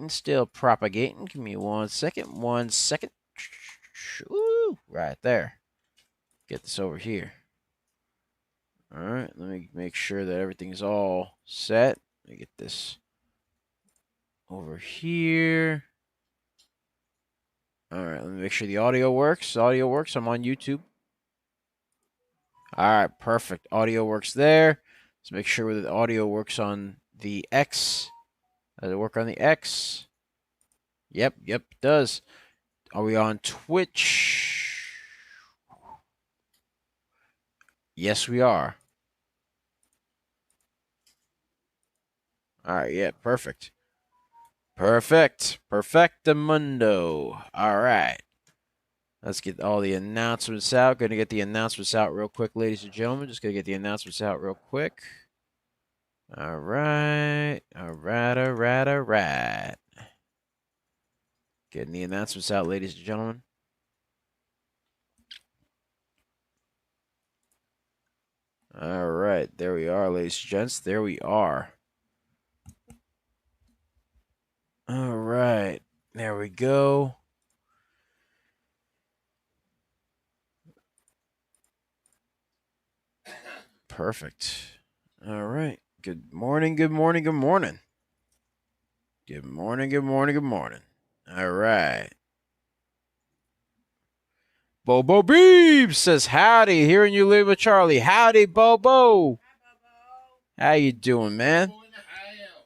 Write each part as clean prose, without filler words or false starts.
still propagating. Give me 1 second. 1 second. Ooh, right there. Get this over here. All right, let me make sure that everything's all set. Let me get this over here. All right, let me make sure the audio works. Audio works. I'm on YouTube. All right, perfect. Audio works there. Let's make sure that the audio works on the X. Does it work on the X? Yep, it does. Are we on Twitch? Yes, we are. All right, yeah, perfect. Perfectamundo. All right. Let's get all the announcements out. Going to get the announcements out real quick, ladies and gentlemen. Just going to get the announcements out real quick. All right. Getting the announcements out, ladies and gentlemen. All right. There we are, ladies and gents. There we are. All right. There we go. Perfect. All right. Good morning. Good morning. Good morning. Good morning. Good morning. Good morning. All right. Bobo Beebs says howdy. Hearing you live with Charlie. Howdy, Bobo. Hi, Bobo. How you doing, man?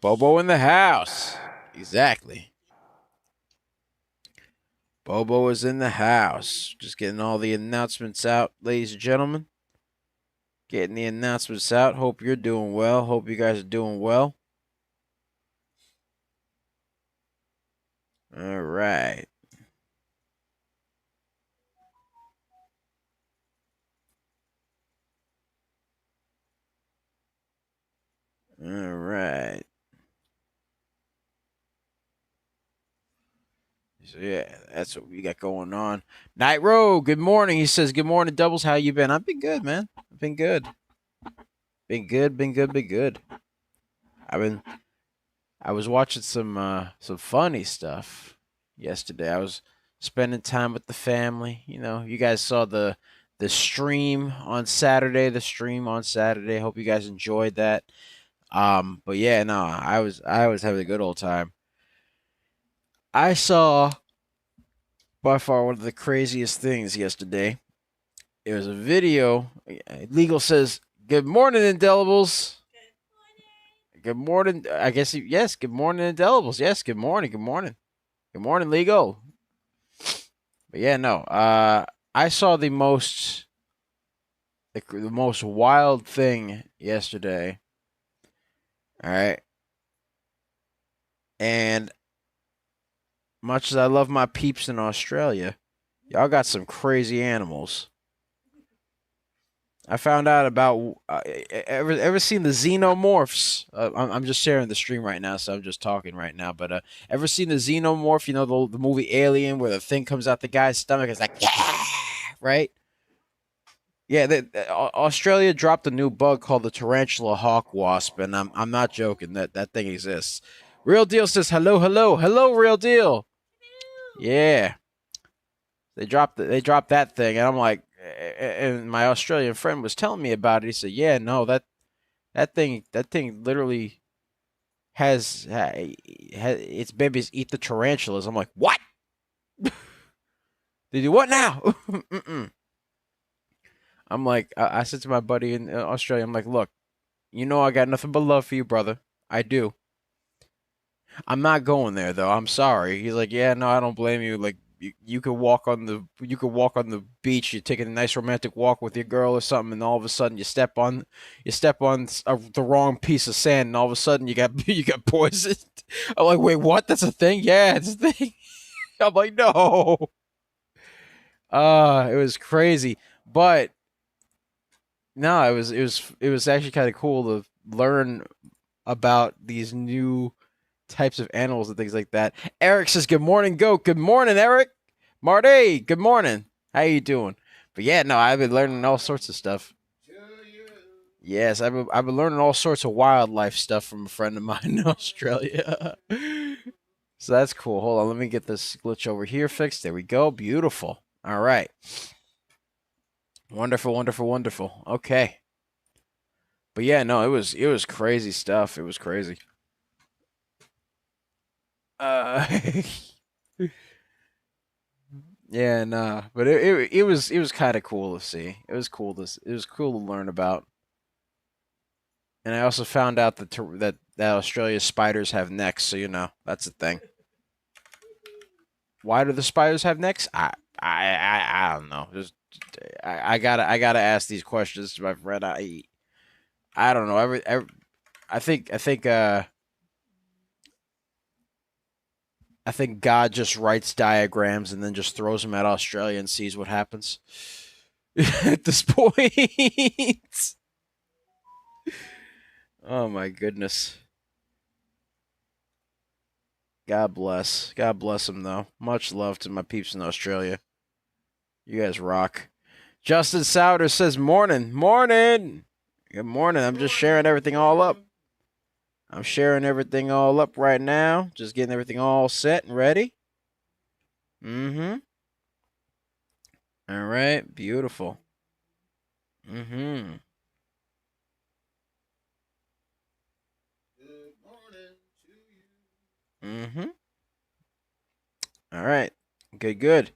Bobo in the house. Exactly. Bobo is in the house. Just getting all the announcements out, ladies and gentlemen. Getting the announcements out. Hope you're doing well. Hope you guys are doing well. All right. All right. So yeah, that's what we got going on. Night Row, good morning. He says, "Good morning, Doubles. How you been?" I've been good, man. I've been good. Been good. I was watching some funny stuff yesterday. I was spending time with the family. You know, you guys saw the stream on Saturday. Hope you guys enjoyed that. But yeah, no, I was having a good old time. I saw by far one of the craziest things yesterday. It was a video. Legal says, "Good morning, Indelibles." Good morning. I guess yes. Good morning, Indelibles. Yes. Good morning. Good morning, Legal. But yeah, no. I saw the most wild thing yesterday. All right, and much as I love my peeps in Australia, y'all got some crazy animals. I found out about ever seen the xenomorphs? I'm just sharing the stream right now, so I'm just talking right now. But ever seen the xenomorph? You know the movie Alien, where the thing comes out the guy's stomach. It's like, yeah, right? Yeah, Australia dropped a new bug called the tarantula hawk wasp, and I'm not joking. That thing exists. Real Deal says hello, Real Deal. Yeah, they dropped that thing, and I'm like, and my Australian friend was telling me about it. He said, "Yeah, no, that thing literally has its babies eat the tarantulas." I'm like, "What? They do what now?" I'm like, I said to my buddy in Australia, I'm like, "Look, you know I got nothing but love for you, brother. I do. I'm not going there though. I'm sorry." He's like, "Yeah, no, I don't blame you. Like, you could walk on the beach. You're taking a nice romantic walk with your girl or something, and all of a sudden you step on the wrong piece of sand, and all of a sudden you got poisoned." I'm like, "Wait, what? That's a thing? Yeah, it's a thing." I'm like, "No." It was crazy, but no, it was actually kind of cool to learn about these new types of animals and things like that. Eric says, "Good morning, Goat." Good morning, Eric. Marty, good morning. How you doing? But yeah, no, I've been learning all sorts of stuff. Yes, I've been learning all sorts of wildlife stuff from a friend of mine in Australia. So that's cool. Hold on, let me get this glitch over here fixed. There we go. Beautiful. All right. Wonderful, wonderful, wonderful. Okay. But yeah, no, it was crazy stuff. It was crazy. Uh Yeah, nah. But it was kind of cool to see. It was cool to learn about. And I also found out that Australia's spiders have necks, so that's a thing. Why do the spiders have necks? I don't know. Just I gotta ask these questions to my friend. I don't know. I think God just writes diagrams and then just throws them at Australia and sees what happens. At this point. Oh my goodness. God bless. God bless them though. Much love to my peeps in Australia. You guys rock. Justin Souter says morning. Morning. Good morning. I'm just sharing everything all up. I'm sharing everything all up right now. Just getting everything all set and ready. Mm-hmm. All right. Beautiful. Mm-hmm. Mm-hmm. All right. Good, good.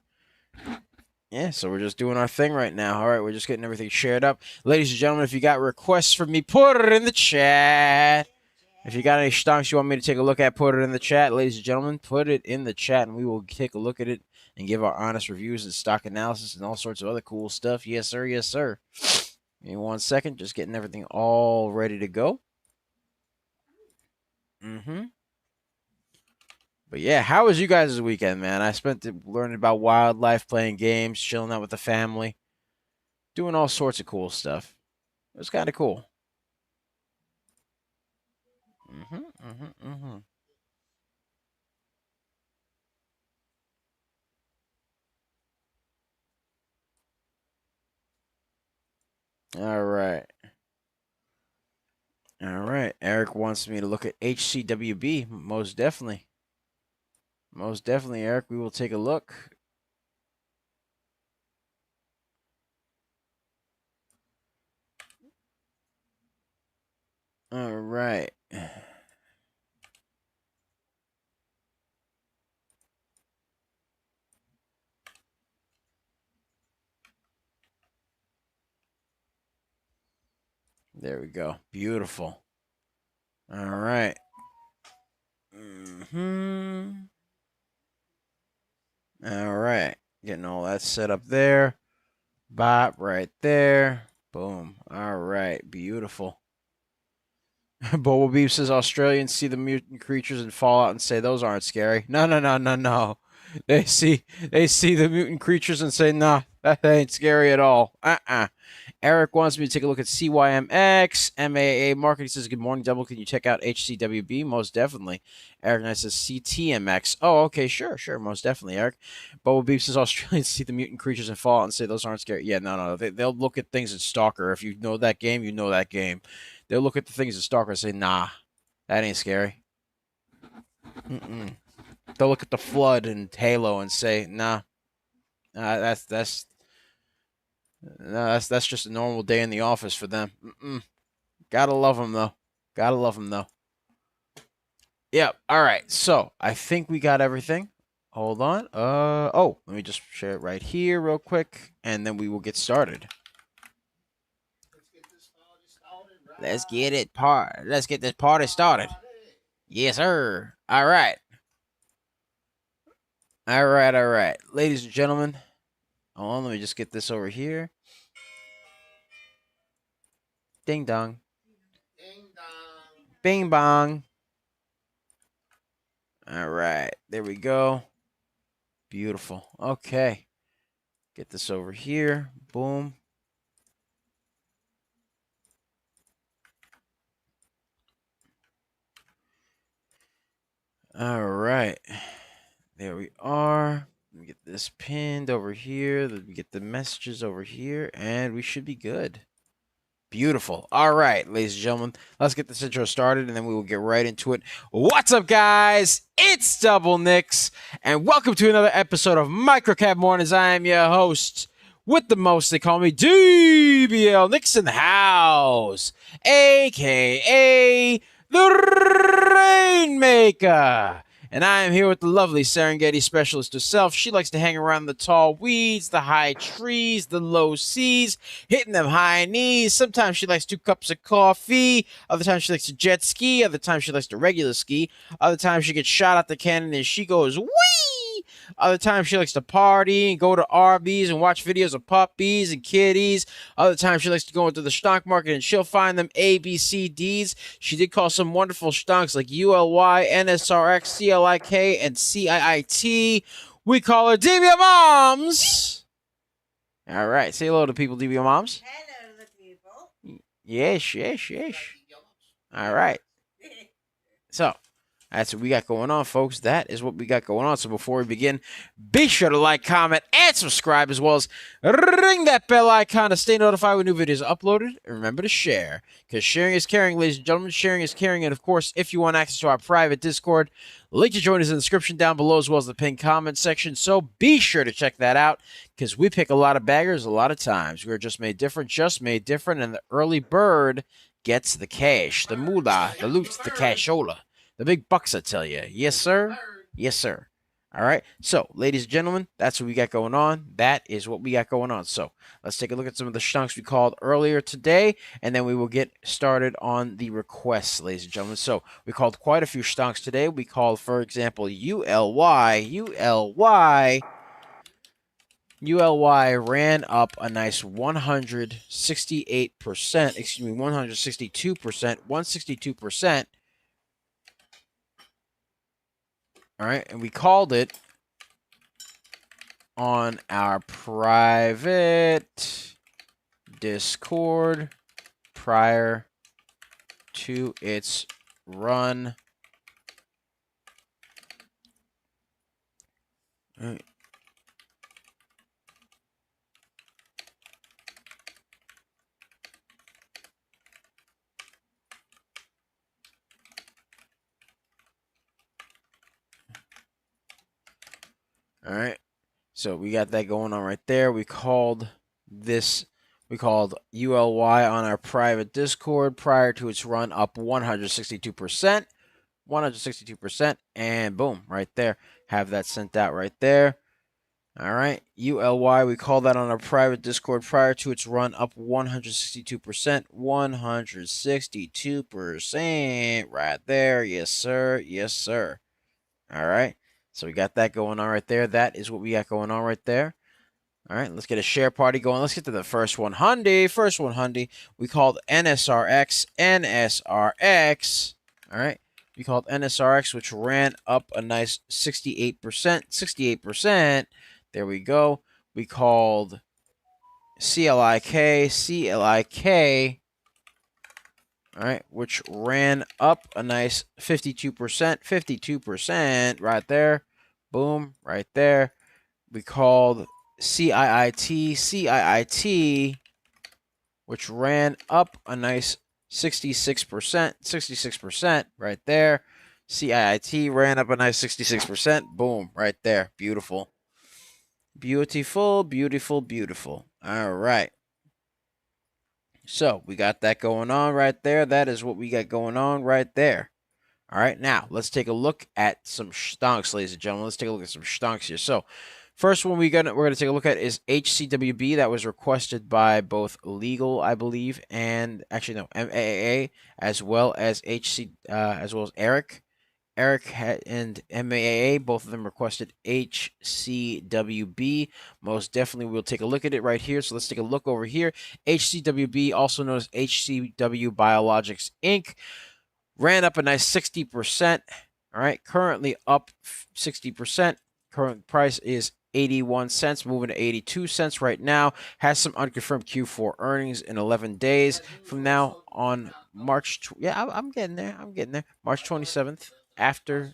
Yeah, so we're just doing our thing right now. All right, we're just getting everything shared up. Ladies and gentlemen, if you got requests from me, put it in the chat. If you got any stonks you want me to take a look at, put it in the chat. Ladies and gentlemen, put it in the chat, and we will take a look at it and give our honest reviews and stock analysis and all sorts of other cool stuff. Yes, sir. Yes, sir. Give me 1 second. Just getting everything all ready to go. Mm-hmm. But yeah, how was you guys' weekend, man? I spent it learning about wildlife, playing games, chilling out with the family, doing all sorts of cool stuff. It was kind of cool. Mm-hmm, mm-hmm, mm-hmm. All right. All right. Eric wants me to look at HCWB. Most definitely. Most definitely, Eric. We will take a look. All right. There we go. Beautiful. All right. Mm-hmm. All right. Getting all that set up there. Bop right there. Boom. All right. Beautiful. Bobo Beef says Australians see the mutant creatures in Fallout and say those aren't scary. No, no, no, no, no. They see the mutant creatures and say, nah, that ain't scary at all. Eric wants me to take a look at CYMX. MAA Marketing says, good morning, Double. Can you check out HCWB? Most definitely. Eric Knight says CTMX. Oh, okay, sure, most definitely, Eric. Bobo Beef says Australians see the mutant creatures in Fallout and say those aren't scary. Yeah, no. They'll look at things in Stalker. If you know that game, you know that game. They'll look at the things in Stalker and say, nah, that ain't scary. Mm-mm. They'll look at the Flood and Halo and say, nah, that's just a normal day in the office for them. Mm-mm. Gotta love them though. Gotta love them though. Yep. All right. So I think we got everything. Hold on. Oh, let me just share it right here real quick, and then we will get started. Let's get this party started. Yes, sir. All right. All right. All right. Ladies and gentlemen, hold on. Let me just get this over here. Ding dong. Bing bong. All right. There we go. Beautiful. Okay. Get this over here. Boom. All right. There we are. Let me get this pinned over here. Let me get the messages over here, and we should be good. Beautiful. All right, ladies and gentlemen, let's get this intro started, and then we will get right into it. What's up, guys? It's Double Nicks, and welcome to another episode of Microcap Mornings. I am your host with the most. They call me DBL Nicks in the house, a.k.a. the Rainmaker. And I am here with the lovely Serengeti specialist herself. She likes to hang around the tall weeds, the high trees, the low seas, hitting them high knees. Sometimes she likes 2 cups of coffee. Other times she likes to jet ski. Other times she likes to regular ski. Other times she gets shot at the cannon and she goes, whee! Other times she likes to party and go to Arby's and watch videos of puppies and kitties. Other times she likes to go into the stock market and she'll find them ABCDs. She did call some wonderful stocks like ULY, NSRX, CLIK, and CIIT. We call her DBL Moms. All right, say hello to people, DBL Moms. Hello, the people. Yes. All right. So, that's what we got going on, folks. That is what we got going on. So before we begin, be sure to like, comment, and subscribe, as well as ring that bell icon to stay notified when new videos are uploaded. And remember to share, because sharing is caring, ladies and gentlemen. Sharing is caring. And, of course, if you want access to our private Discord, link to join us in the description down below, as well as the pinned comment section. So be sure to check that out, because we pick a lot of baggers a lot of times. We're just made different, and the early bird gets the cash, the moolah, the loot, the cashola. The big bucks, I tell you. Yes, sir. Yes, sir. All right. So, ladies and gentlemen, that's what we got going on. That is what we got going on. So, let's take a look at some of the stonks we called earlier today, and then we will get started on the requests, ladies and gentlemen. So, we called quite a few stonks today. We called, for example, ULY ran up a nice 168%, 162%. All right, and we called it on our private Discord prior to its run. All right. All right, so we got that going on right there. We called ULY on our private Discord prior to its run up 162%, and boom, right there. Have that sent out right there. All right, ULY, we called that on our private Discord prior to its run up 162%, 162% right there. Yes, sir. All right. So we got that going on right there. That is what we got going on right there. All right, let's get a share party going. Let's get to the first one. First one, we called NSRX. All right, we called NSRX, which ran up a nice 68%. There we go. We called CLIK. All right, which ran up a nice 52%, right there. Boom, right there. We called CIIT, which ran up a nice 66%, right there. CIIT ran up a nice 66%. Boom, right there. Beautiful. Beautiful. All right. So we got that going on right there. That is what we got going on right there. All right, now let's take a look at some stonks, ladies and gentlemen. Let's take a look at some stonks here. So, first one we're gonna take a look at is HCWB. That was requested by both Legal, I believe, and actually no, MAAA, as well as Eric. Eric and MAAA, both of them requested HCWB. Most definitely, we'll take a look at it right here. So let's take a look over here. HCWB, also known as HCW Biologics Inc., ran up a nice 60%. All right, currently up 60%. Current price is 81 cents, moving to 82 cents right now. Has some unconfirmed Q4 earnings in 11 days from now on March. I'm getting there. March 27th, after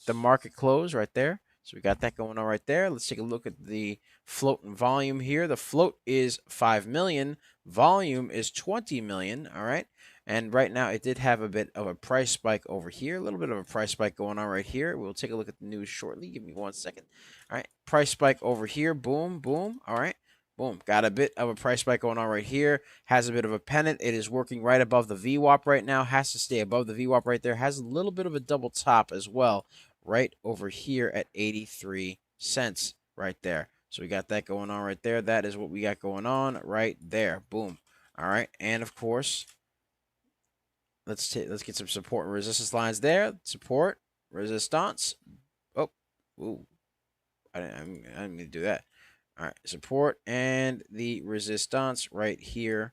the market close right there. So we got that going on right there. Let's take a look at the float and volume here. The float is 5 million. Volume is 20 million. All right. And right now it did have a bit of a price spike over here. A little bit of a price spike going on right here. We'll take a look at the news shortly. Give me 1 second. All right. Price spike over here. Boom, boom. All right. Boom. Got a bit of a price spike going on right here. Has a bit of a pennant. It is working right above the VWAP right now. Has to stay above the VWAP right there. Has a little bit of a double top as well right over here at 83 cents right there. So we got that going on right there. That is what we got going on right there. Boom. All right. And of course, let's get some support and resistance lines there. Support, resistance. Oh, ooh. I didn't mean to do that. All right, support and the resistance right here.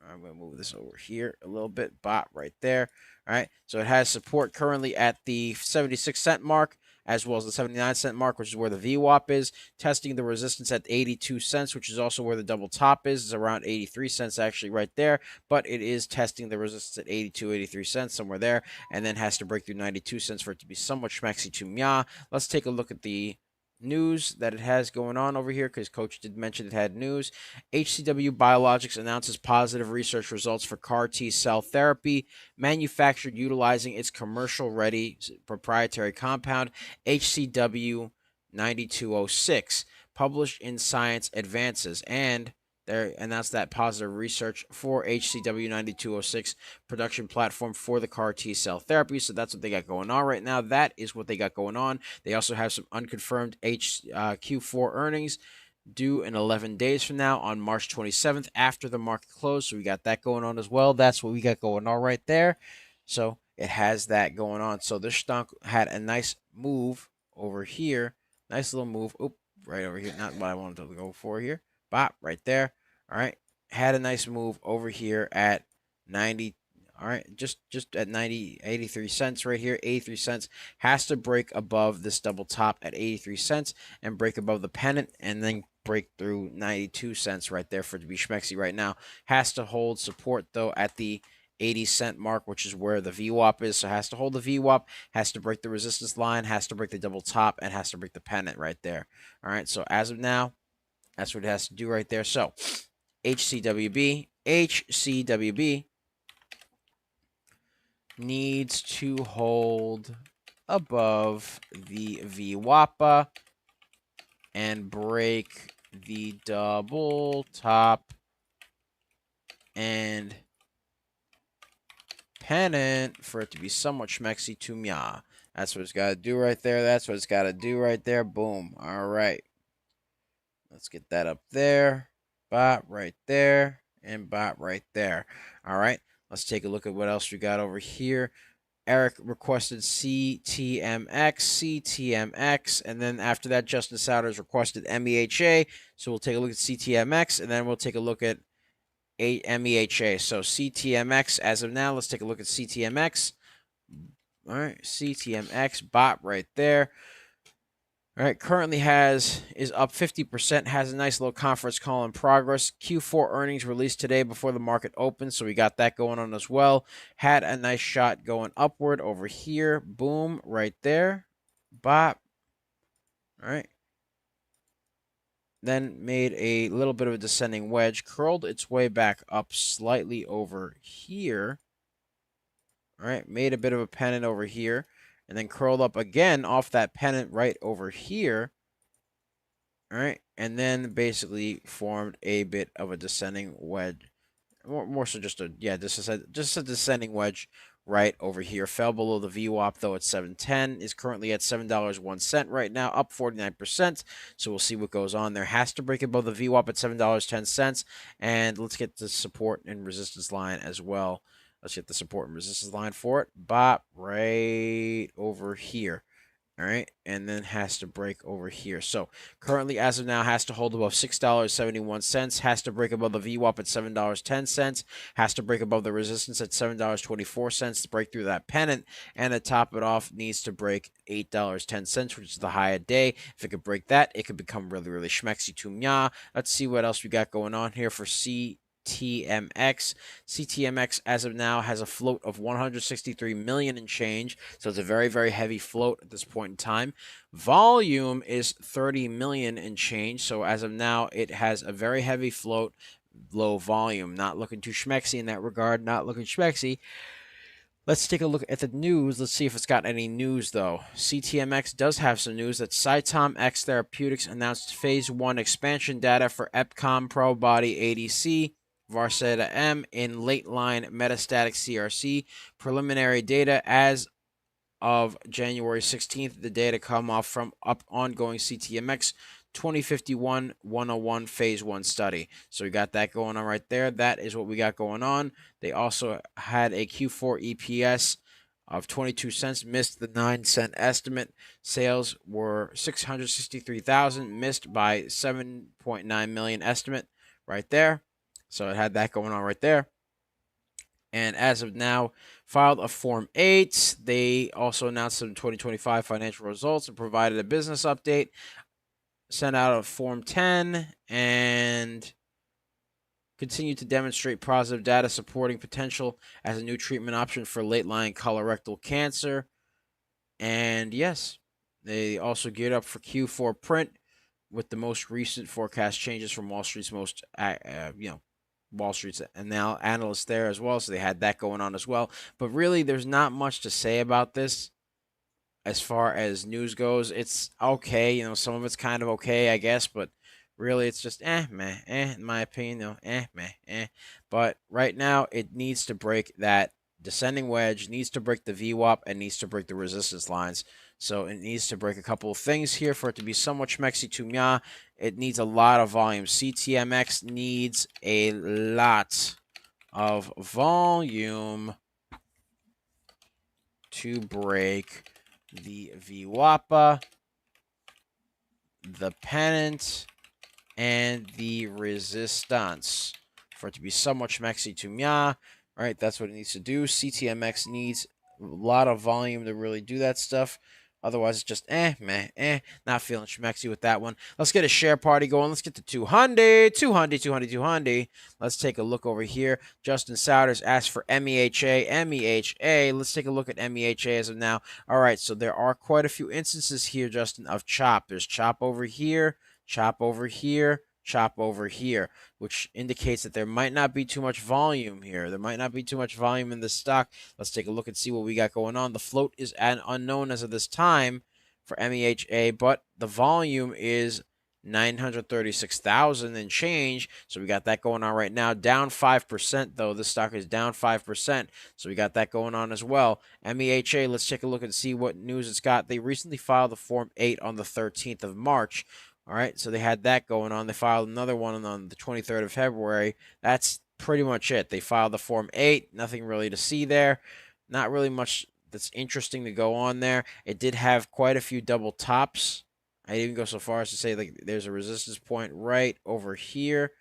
I'm going to move this over here a little bit. Bot right there. All right, so it has support currently at the 76-cent mark, as well as the 79-cent mark, which is where the VWAP is. Testing the resistance at 82 cents, which is also where the double top is. It's around 83 cents actually right there, but it is testing the resistance at 82, 83 cents, somewhere there, and then has to break through 92 cents for it to be somewhat schmexy to mya. Let's take a look at the news that it has going on over here, because Coach did mention it had news. HCW Biologics announces positive research results for CAR T cell therapy manufactured utilizing its commercial-ready proprietary compound HCW 9206, published in Science Advances, and they announced that positive research for HCW 9206 production platform for the CAR T cell therapy. So that's what they got going on right now. That is what they got going on. They also have some unconfirmed Q4 earnings due in 11 days from now on March 27th after the market closed. So we got that going on as well. That's what we got going on right there. So it has that going on. So this stock had a nice move over here. Nice little move. Oop, right over here. Not what I wanted to go for here. Bop, right there. All right. Had a nice move over here at 90. All right, just at 83 cents right here. 83 cents has to break above this double top at 83 cents and break above the pennant and then break through 92 cents right there for it to be schmexy right now. Has to hold support though at the 80-cent mark, which is where the VWAP is. So has to hold the VWAP, has to break the resistance line, has to break the double top, and has to break the pennant right there. All right, so as of now, that's what it has to do right there. So HCWB needs to hold above the VWAPA and break the double top and pennant for it to be somewhat schmexy to mya. That's what it's got to do right there. That's what it's got to do right there. Boom. All right. Let's get that up there. Bot right there. And bot right there. All right. Let's take a look at what else we got over here. Eric requested CTMX, and then after that, Justin Souders requested MEHA. So we'll take a look at CTMX, and then we'll take a look at MEHA. So CTMX, as of now, let's take a look at CTMX. All right, CTMX, bot right there. All right, currently is up 50%, has a nice little conference call in progress. Q4 earnings released today before the market opened, so we got that going on as well. Had a nice shot going upward over here. Boom, right there. Bop. All right. Then made a little bit of a descending wedge, curled its way back up slightly over here. All right, made a bit of a pennant over here, and then curled up again off that pennant right over here. All right, and then basically formed a bit of a descending wedge. More so just a descending wedge right over here. Fell below the VWAP though at 710. Is currently at $7.01 right now, up 49%. So we'll see what goes on there. Has to break above the VWAP at $7.10. And let's get the support and resistance line as well. Let's get the support and resistance line for it. Bop right over here. All right, and then has to break over here. So currently, as of now, has to hold above $6.71. Has to break above the VWAP at $7.10. Has to break above the resistance at $7.24 to break through that pennant. And to top it off, needs to break $8.10, which is the high of day. If it could break that, it could become really, really schmexy to mya. Let's see what else we got going on here for CTMX. CTMX. CTMX as of now has a float of 163 million and change, so it's a very, very heavy float at this point in time. Volume is 30 million and change, so as of now it has a very heavy float, low volume. Not looking too schmexy in that regard, not looking schmexy. Let's take a look at the news. Let's see if it's got any news, though. CTMX does have some news that CIIT X Therapeutics announced Phase 1 expansion data for EpCom Probody ADC, Varseta M in late-line metastatic CRC. Preliminary data as of January 16th. The data come off from ongoing CTMX 2051-101 Phase 1 study. So we got that going on right there. That is what we got going on. They also had a Q4 EPS of 22 cents, missed the 9-cent estimate. Sales were 663,000, missed by 7.9 million estimate right there. So it had that going on right there. And as of now, filed a Form 8. They also announced some 2025 financial results and provided a business update. Sent out a Form 10 and continue to demonstrate positive data supporting potential as a new treatment option for late-line colorectal cancer. And yes, they also geared up for Q4 print with the most recent forecast changes from Wall Street's Wall Street's analysts there as well. So they had that going on as well. But really, there's not much to say about this. As far as news goes, it's okay. Some of it's kind of okay, I guess, but really it's just meh, in my opinion, meh. But right now, it needs to break that descending wedge, needs to break the VWAP, and needs to break the resistance lines. So it needs to break a couple of things here for it to be somewhat schmexy to mya. It needs a lot of volume. CTMX needs a lot of volume to break the VWAPA, the pennant, and the resistance for it to be somewhat schmexy to mya. All right, that's what it needs to do. CTMX needs a lot of volume to really do that stuff. Otherwise, it's just meh. Not feeling schmexy with that one. Let's get a share party going. Let's get to 200. Let's take a look over here. Justin Souders asked for MEHA. Let's take a look at MEHA as of now. All right, so there are quite a few instances here, Justin, of chop. There's chop over here, chop over here, chop over here, which indicates that there might not be too much volume here. There might not be too much volume in the stock. Let's take a look and see what we got going on. The float is an unknown as of this time for MEHA, but the volume is 936,000 and change. So we got that going on right now. Down 5%, though. This stock is down 5%. So we got that going on as well. MEHA, let's take a look and see what news it's got. They recently filed the Form 8 on the 13th of March. All right, so they had that going on. They filed another one on the 23rd of February. That's pretty much it. They filed the Form 8. Nothing really to see there. Not really much that's interesting to go on there. It did have quite a few double tops. I'd even go so far as to say like there's a resistance point right over here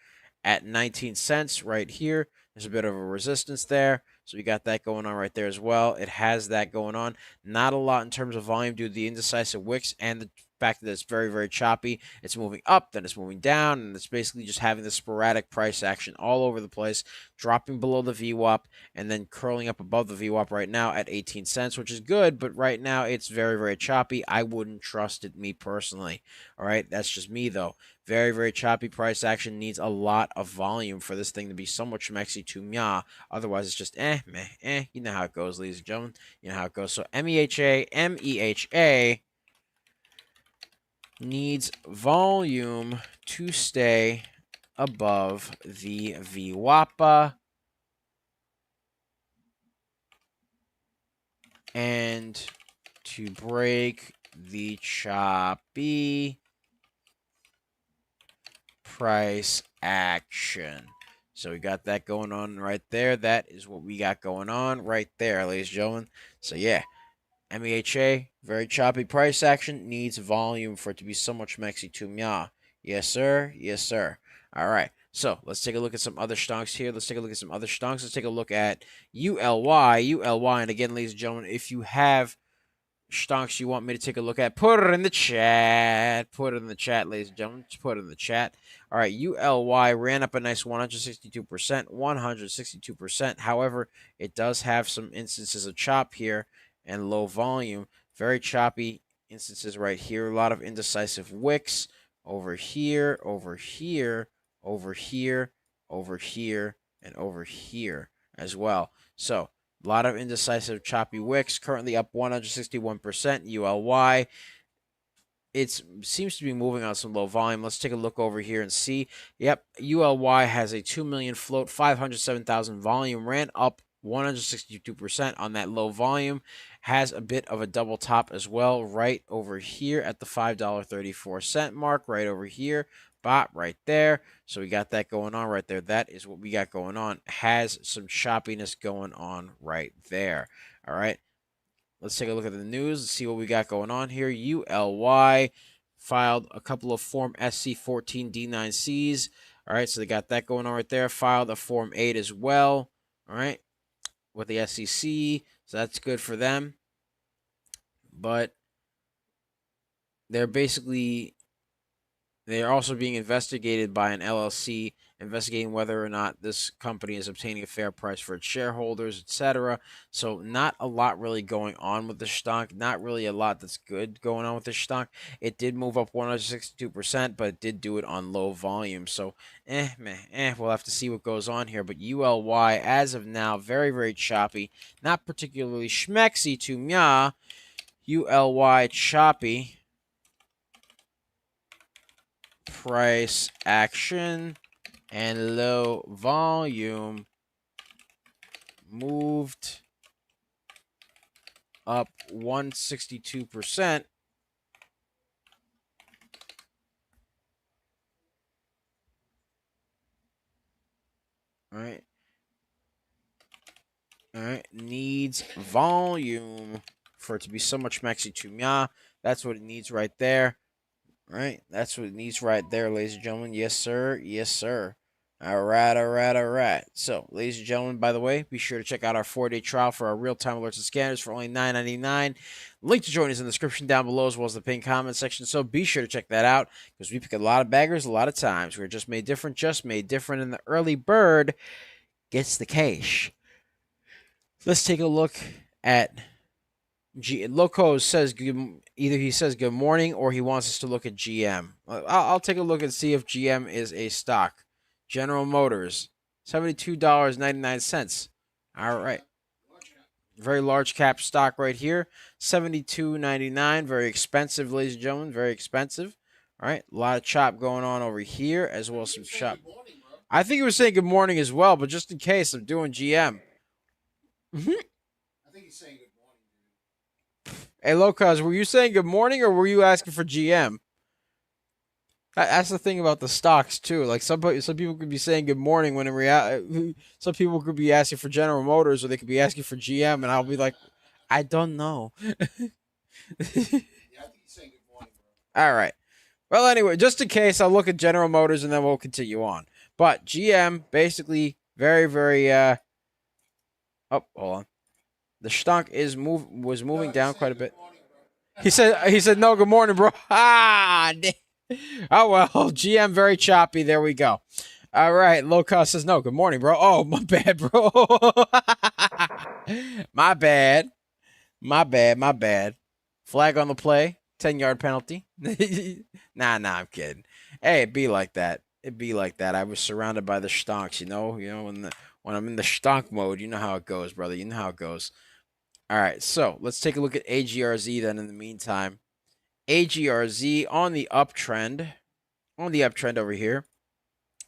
at 19 cents right here. There's a bit of a resistance there. So we got that going on right there as well. It has that going on. Not a lot in terms of volume due to the indecisive wicks and the fact that it's very, very choppy. It's moving up, then it's moving down, and it's basically just having this sporadic price action all over the place, dropping below the VWAP and then curling up above the VWAP right now at 18 cents, which is good, but right now it's very, very choppy. I wouldn't trust it, me personally. All right, that's just me, though. Very, very choppy price action, needs a lot of volume for this thing to be somewhat schmexy to mya. Otherwise, it's just meh. You know how it goes, ladies and gentlemen. You know how it goes. So MEHA needs volume to stay above the VWAPA and to break the choppy price action. So we got that going on right there. That is what we got going on right there, ladies and gentlemen. So yeah, MEHA, very choppy price action, needs volume for it to be so much schmexy to mya. Yes, sir. Yes, sir. All right. So let's take a look at some other stocks here. Let's take a look at ULY. ULY, and again, ladies and gentlemen, if you have stonks you want me to take a look at, put it in the chat. Put it in the chat, ladies and gentlemen. Just put it in the chat. All right, ULY ran up a nice 162%, 162%. However, it does have some instances of chop here and low volume. Very choppy instances right here. A lot of indecisive wicks over here, over here, over here, over here, and over here as well. So a lot of indecisive choppy wicks. Currently up 161%. ULY. It seems to be moving on some low volume. Let's take a look over here and see. Yep, ULY has a 2 million float, 507,000 volume. Ran up 162% on that low volume. Has a bit of a double top as well right over here at the $5.34 mark. Right over here. Bot right there. So we got that going on right there. That is what we got going on. Has some choppiness going on right there. All right. Let's take a look at the news and see what we got going on here. ULY filed a couple of Form SC14 D9Cs. All right, so they got that going on right there. Filed a Form 8 as well. All right, with the SEC. So that's good for them. But they're also being investigated by an LLC, investigating whether or not this company is obtaining a fair price for its shareholders, etc. So not a lot really going on with the stock. Not really a lot that's good going on with the stock. It did move up 162%, but it did do it on low volume. So, we'll have to see what goes on here. But ULY, as of now, very, very choppy. Not particularly schmexy to me. ULY choppy. Price action and low volume moved up 162%. All right. All right. Needs volume for it to be so much maxi to me. That's what it needs right there. Right, that's what it needs right there, ladies and gentlemen. Yes, sir. Yes, sir. All right, all right, all right. So, ladies and gentlemen, by the way, be sure to check out our 4-day trial for our real-time alerts and scanners for only $9.99. Link to join us in the description down below, as well as the pinned comment section. So be sure to check that out, because we pick a lot of baggers a lot of times. We're just made different, and the early bird gets the cash. Let's take a look at Loco says either he says good morning or he wants us to look at GM. I'll take a look and see if GM is a stock. General Motors, $72.99. All right. Very large cap stock right here. $72.99. Very expensive, ladies and gentlemen. Very expensive. All right. A lot of chop going on over here, as well as some chop. I think he was saying good morning as well, but just in case, I'm doing GM. I think he's saying good morning. Hey, Locos, were you saying good morning or were you asking for GM? That's the thing about the stocks, too. Like, some people could be saying good morning when in reality, some people could be asking for General Motors or they could be asking for GM, and I'll be like, I don't know. Yeah, I think he's saying good morning, bro. All right. Well, anyway, just in case, I'll look at General Motors and then we'll continue on. But GM, basically, very, very, oh, hold on. The stock was moving down quite a bit. He said no, good morning, bro. Ah, oh well, GM very choppy. There we go. All right, low cost says no, good morning, bro. Oh, my bad, bro. My bad. Flag on the play. 10-yard penalty. Nah, I'm kidding. Hey, it'd be like that. I was surrounded by the stonks, you know, when I'm in the stonk mode, you know how it goes, brother. You know how it goes. All right, so let's take a look at AGRZ then in the meantime. AGRZ on the uptrend. Over here.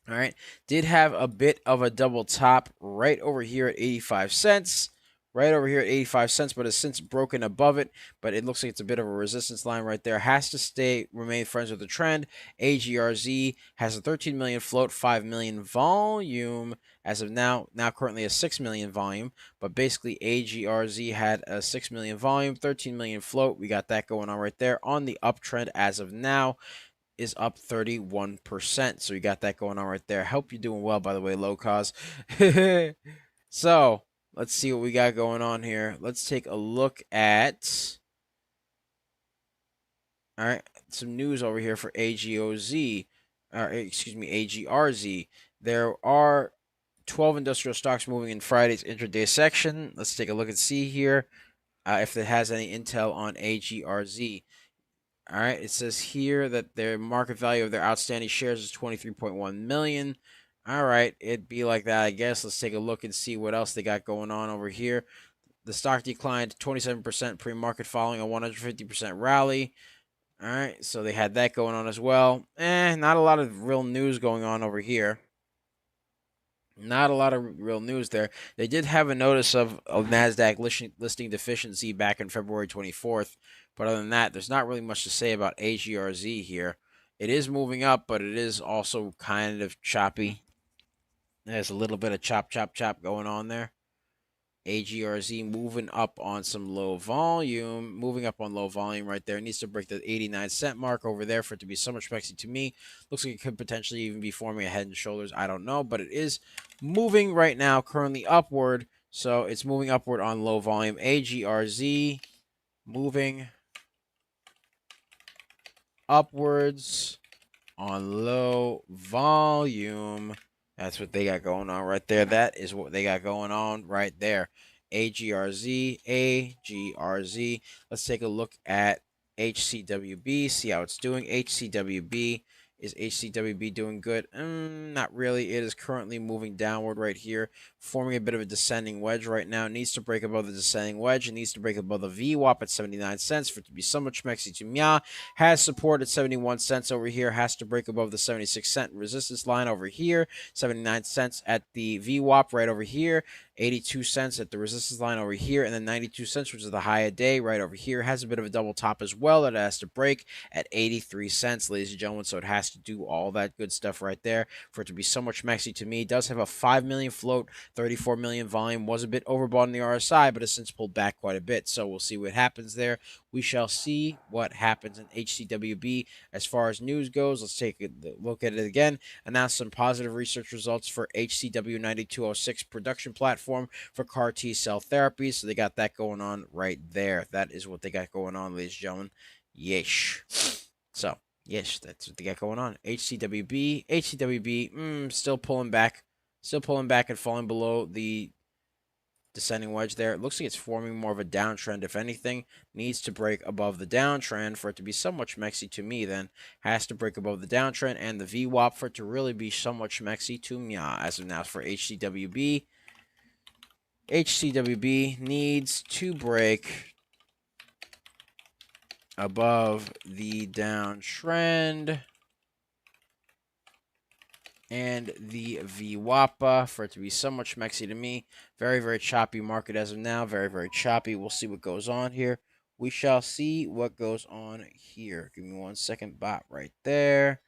All right, did have a bit of a double top right over here at 85 cents. Right over here at 85 cents, but has since broken above it. But it looks like it's a bit of a resistance line right there. Has to remain friends with the trend. AGRZ has a 13 million float, 5 million volume as of now. Now currently a 6 million volume. But basically AGRZ had a 6 million volume, 13 million float. We got that going on right there on the uptrend as of now. Is up 31%. So we got that going on right there. Hope you're doing well, by the way, low cost. So let's see what we got going on here. Let's take a look at All right, some news over here for AGRZ. There are 12 industrial stocks moving in Friday's intraday section. Let's take a look and see here if it has any intel on AGRZ. All right, it says here that their market value of their outstanding shares is 23.1 million. All right, it'd be like that, I guess. Let's take a look and see what else they got going on over here. The stock declined 27% pre-market following a 150% rally. All right, so they had that going on as well. Not a lot of real news going on over here. Not a lot of real news there. They did have a notice of a NASDAQ listing deficiency back on February 24th. But other than that, there's not really much to say about AGRZ here. It is moving up, but it is also kind of choppy. There's a little bit of chop, chop, chop going on there. AGRZ moving up on some low volume, right there. It needs to break the 89-cent mark over there for it to be so much sexy to me. Looks like it could potentially even be forming a head and shoulders. I don't know, but it is moving right now, currently upward. So it's moving upward on low volume. AGRZ moving upwards on low volume. That's what they got going on right there. That is what they got going on right there. AGRZ. Let's take a look at HCWB, see how it's doing. HCWB. Is HCWB doing good? Not really. It is currently moving downward right here, forming a bit of a descending wedge right now. It needs to break above the descending wedge. It needs to break above the VWAP at 79 cents for it to be somewhat schmexy to me. Has support at 71 cents over here. Has to break above the 76-cent resistance line over here. 79 cents at the VWAP right over here. 82 cents at the resistance line over here, and then 92 cents, which is the high of day, right over here. Has a bit of a double top as well that it has to break at 83 cents, ladies and gentlemen. So it has to do all that good stuff right there for it to be so much maxi to me. It does have a 5 million float, 34 million volume. Was a bit overbought in the RSI, but has since pulled back quite a bit. So we'll see what happens there. We shall see what happens in HCWB as far as news goes. Let's take a look at it again. Announced some positive research results for HCW 9206 production platform for CAR T cell therapy. So they got that going on right there. That is what they got going on, ladies and gentlemen. Yes. So, yes, that's what they got going on. HCWB, still pulling back. Still pulling back and falling below the descending wedge there. It looks like it's forming more of a downtrend. If anything, needs to break above the downtrend for it to be somewhat schmexy to me. Then has to break above the downtrend and the VWAP for it to really be somewhat schmexy to me. As of now, for HCWB, HCWB needs to break above the downtrend and the VWAPA for it to be somewhat schmexy to me. Very, very choppy market as of now. Very, very choppy. We'll see what goes on here. We shall see what goes on here. Give me 1 second. Bot right there.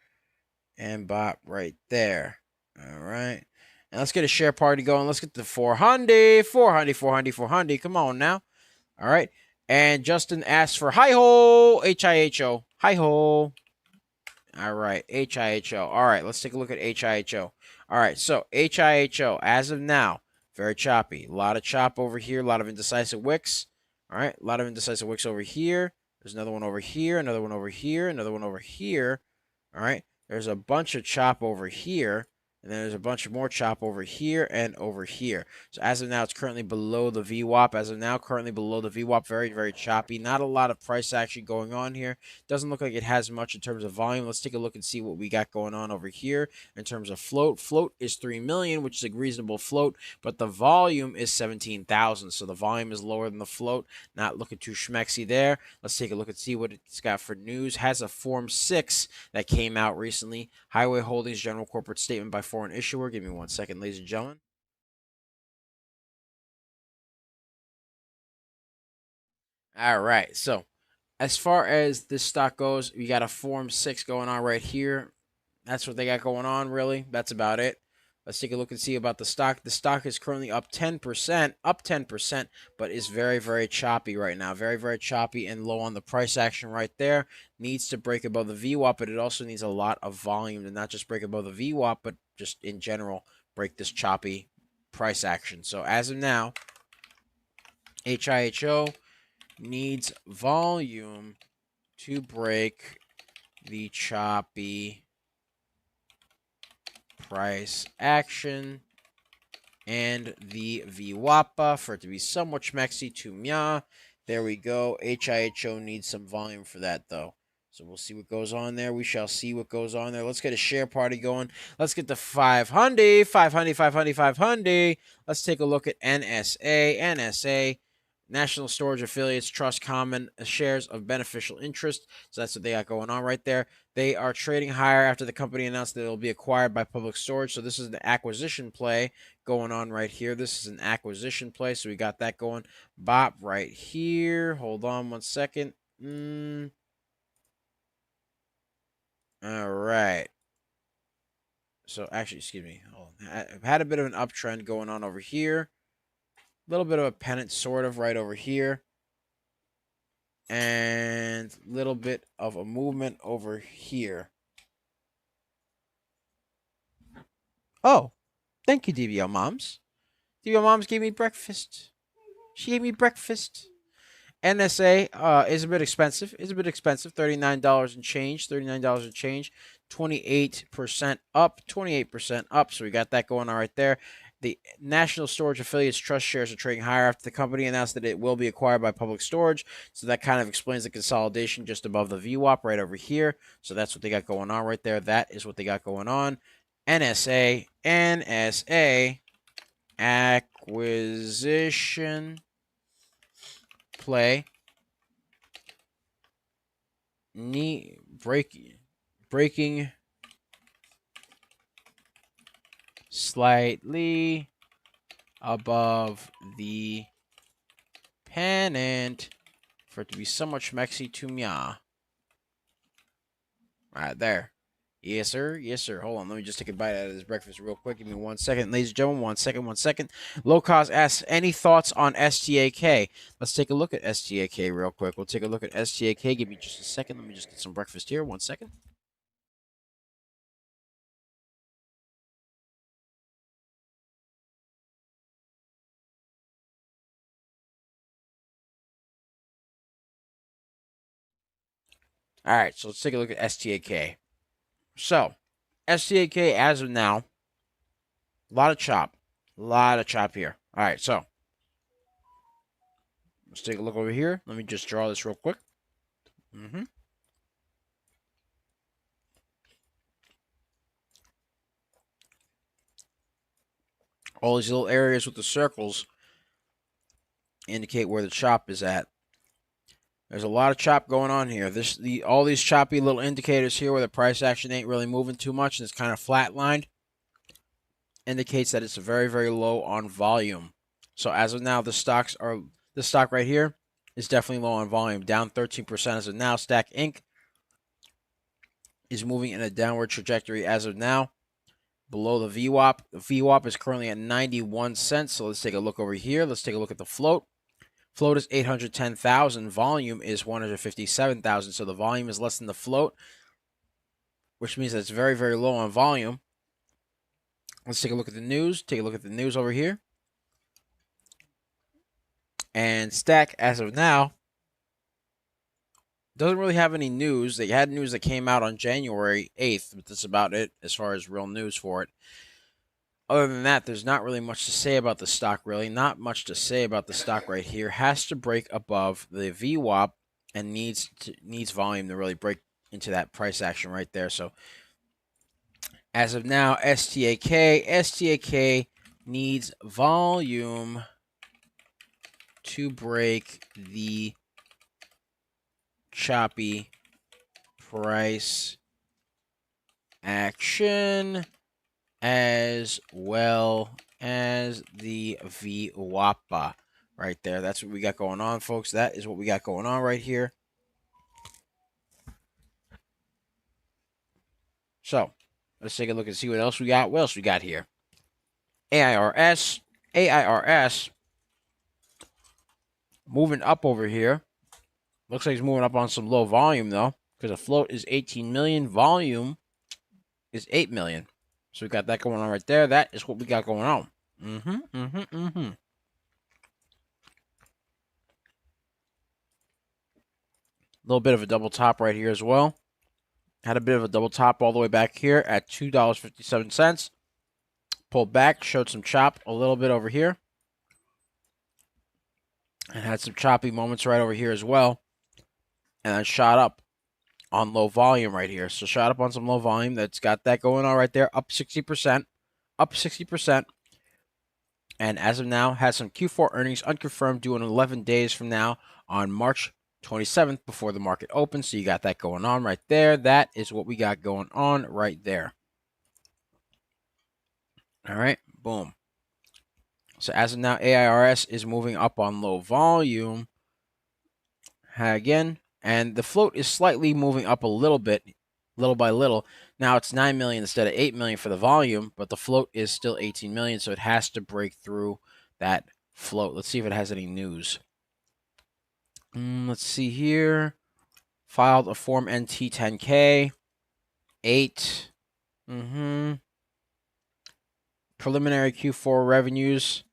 And bot right there. All right. And let's get a share party going. Let's get the 400. 400. Come on now. All right. And Justin asked for hi-ho. H-I-H-O. Hi-ho. All right, HIHO. All right, let's take a look at HIHO. All right, so HIHO, as of now, very choppy. A lot of chop over here, a lot of indecisive wicks. All right, a lot of indecisive wicks over here. There's another one over here, another one over here, another one over here. All right, there's a bunch of chop over here. And then there's a bunch of more chop over here and over here. So as of now, it's currently below the VWAP. As of now, currently below the VWAP. Very, very choppy. Not a lot of price action going on here. Doesn't look like it has much in terms of volume. Let's take a look and see what we got going on over here in terms of float. Float is 3 million, which is a reasonable float, but the volume is 17,000. So the volume is lower than the float. Not looking too schmexy there. Let's take a look and see what it's got for news. Has a Form 6 that came out recently. Highway Holdings General Corporate Statement by Foreign Issuer. Give me 1 second, ladies and gentlemen. All right, so as far as this stock goes, we got a Form 6 going on right here. That's what they got going on, really. That's about it. Let's take a look and see about the stock. The stock is currently up 10%, but is very, very choppy right now. Very, very choppy and low on the price action right there. Needs to break above the VWAP, but it also needs a lot of volume to not just break above the VWAP, but just in general break this choppy price action. So as of now, HIHO needs volume to break the choppy price action and the VWAPA for it to be somewhat schmexy to mya. There we go. HIHO needs some volume for that, though. So we'll see what goes on there. We shall see what goes on there. Let's get a share party going. Let's get the 500, 500, 500, 500. Let's take a look at NSA. NSA, National Storage Affiliates Trust Common Shares of Beneficial Interest. So that's what they got going on right there. They are trading higher after the company announced that it will be acquired by Public Storage. So this is the acquisition play going on right here. This is an acquisition play. So we got that going. Bop right here. Hold on one second. All right. So actually, excuse me. I've had a bit of an uptrend going on over here. A little bit of a pennant sort of right over here. And a little bit of a movement over here. Oh, thank you, DVL Moms. DVL Moms gave me breakfast. She gave me breakfast. NSA is a bit expensive. It's a bit expensive. $39 and change. $39 and change. 28% up. 28% up. So we got that going on right there. The National Storage Affiliates Trust shares are trading higher after the company announced that it will be acquired by Public Storage. So that kind of explains the consolidation just above the VWAP right over here. So that's what they got going on right there. That is what they got going on. NSA acquisition play. Breaking slightly above the pennant for it to be somewhat schmexy to mya. Right there. Yes, sir. Yes, sir. Hold on. Let me just take a bite out of this breakfast real quick. Give me 1 second. Ladies and gentlemen, 1 second, 1 second. Low cost asks, any thoughts on STAK? Let's take a look at STAK real quick. We'll take a look at STAK. Give me just a second. Let me just get some breakfast here. 1 second. All right, so let's take a look at STAK. So, STAK as of now, a lot of chop. A lot of chop here. All right, so let's take a look over here. Let me just draw this real quick. All these little areas with the circles indicate where the chop is at. There's a lot of chop going on here. All these choppy little indicators here where the price action ain't really moving too much and it's kind of flatlined indicates that it's very, very low on volume. So as of now, this stock right here is definitely low on volume, down 13% as of now. Stack Inc. is moving in a downward trajectory as of now. Below the VWAP. The VWAP is currently at 91 cents. So let's take a look over here. Let's take a look at the float. Float is 810,000. Volume is 157,000. So the volume is less than the float, which means that it's very, very low on volume. Let's take a look at the news. Take a look at the news over here. And Stack, as of now, doesn't really have any news. They had news that came out on January 8th, but that's about it as far as real news for it. Other than that, there's not really much to say about the stock, really. Not much to say about the stock right here. Has to break above the VWAP and needs volume to really break into that price action right there. So as of now, STAK needs volume to break the choppy price action as well as the VWAPA right there. That's what we got going on, folks. That is what we got going on right here. So let's take a look and see what else we got. What else we got here? AIRS moving up over here. Looks like it's moving up on some low volume, though, because the float is 18 million. Volume is 8 million. So we got that going on right there. That is what we got going on. little bit of a double top right here as well. Had a bit of a double top all the way back here at $2.57. Pulled back, showed some chop a little bit over here. And had some choppy moments right over here as well. And then shot up on low volume right here. So shot up on some low volume. That's got that going on right there. Up 60%. Up 60%. And as of now, has some Q4 earnings unconfirmed due in 11 days from now on March 27th before the market opens. So you got that going on right there. That is what we got going on right there. All right, boom. So as of now, AIRS is moving up on low volume again, and the float is slightly moving up a little bit, little by little. Now it's 9 million instead of 8 million for the volume, but the float is still 18 million, so it has to break through that float. Let's see if it has any news. Let's see here. Filed a Form NT 10K. 8. Preliminary Q4 revenues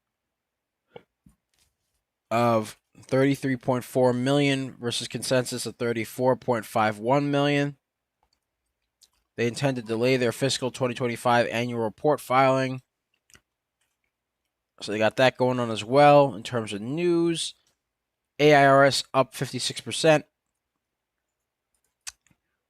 of 33.4 million versus consensus of 34.51 million. They intend to delay their fiscal 2025 annual report filing. So they got that going on as well in terms of news. AIRS up 56%.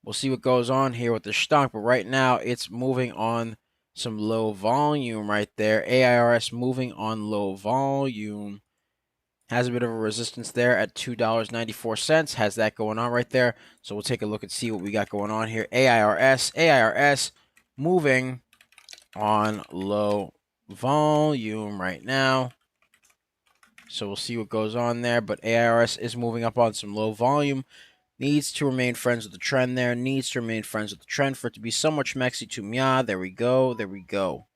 We'll see what goes on here with the stunk, but right now it's moving on some low volume right there. AIRS moving on low volume. Has a bit of a resistance there at $2.94. Has that going on right there. So we'll take a look and see what we got going on here. AIRS moving on low volume right now. So we'll see what goes on there. But AIRS is moving up on some low volume. Needs to remain friends with the trend there. Needs to remain friends with the trend for it to be somewhat schmexy to Mia. There we go. There we go.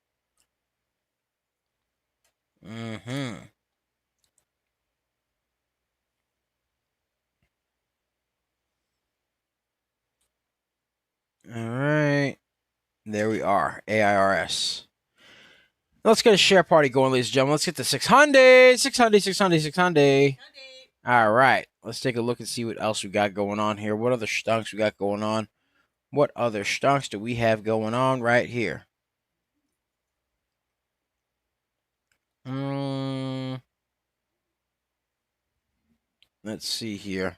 All right. There we are. AIRS. Let's get a share party going, ladies and gentlemen. Let's get to 600. 600, 600, 600. All right. Let's take a look and see what else we got going on here. What other stunks we got going on? What other stunks do we have going on right here? Let's see here.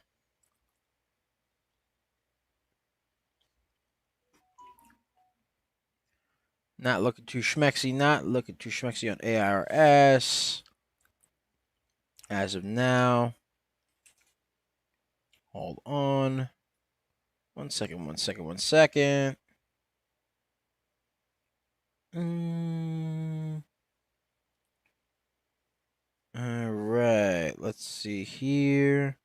Not looking too schmexy. Not looking too schmexy on AIRS. As of now. Hold on. One second. All right. Let's see here.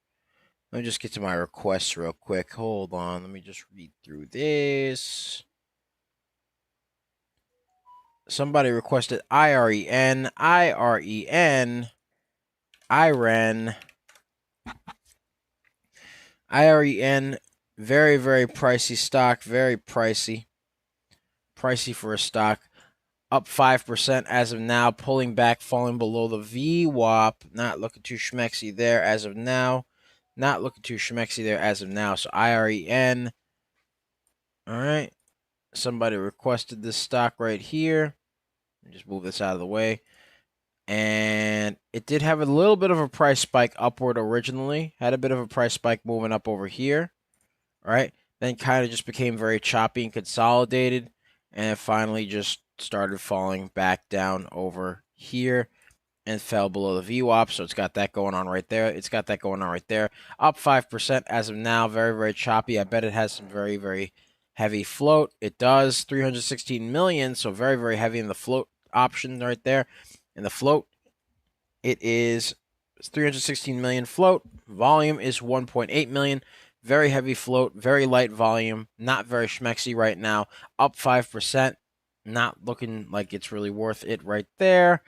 Let me just get to my requests real quick. Hold on. Let me just read through this. Somebody requested IREN. IREN. Very, very pricey stock. Very pricey. Pricey for a stock. Up 5% as of now. Pulling back, falling below the VWAP. Not looking too schmexy there as of now. Not looking too schmexy there as of now. So IREN. All right. Somebody requested this stock right here. Just move this out of the way. And it did have a little bit of a price spike upward originally. Had a bit of a price spike moving up over here. All right. Then kind of just became very choppy and consolidated. And it finally just started falling back down over here and fell below the VWAP. So it's got that going on right there. Up 5% as of now. Very, very choppy. I bet it has some very, very heavy float. It does. 316 million. So very, very heavy in the float option right there. In the float, it is 316 million float. Volume is 1.8 million. Very heavy float. Very light volume. Not very schmexy right now. Up 5%. Not looking like it's really worth it right there.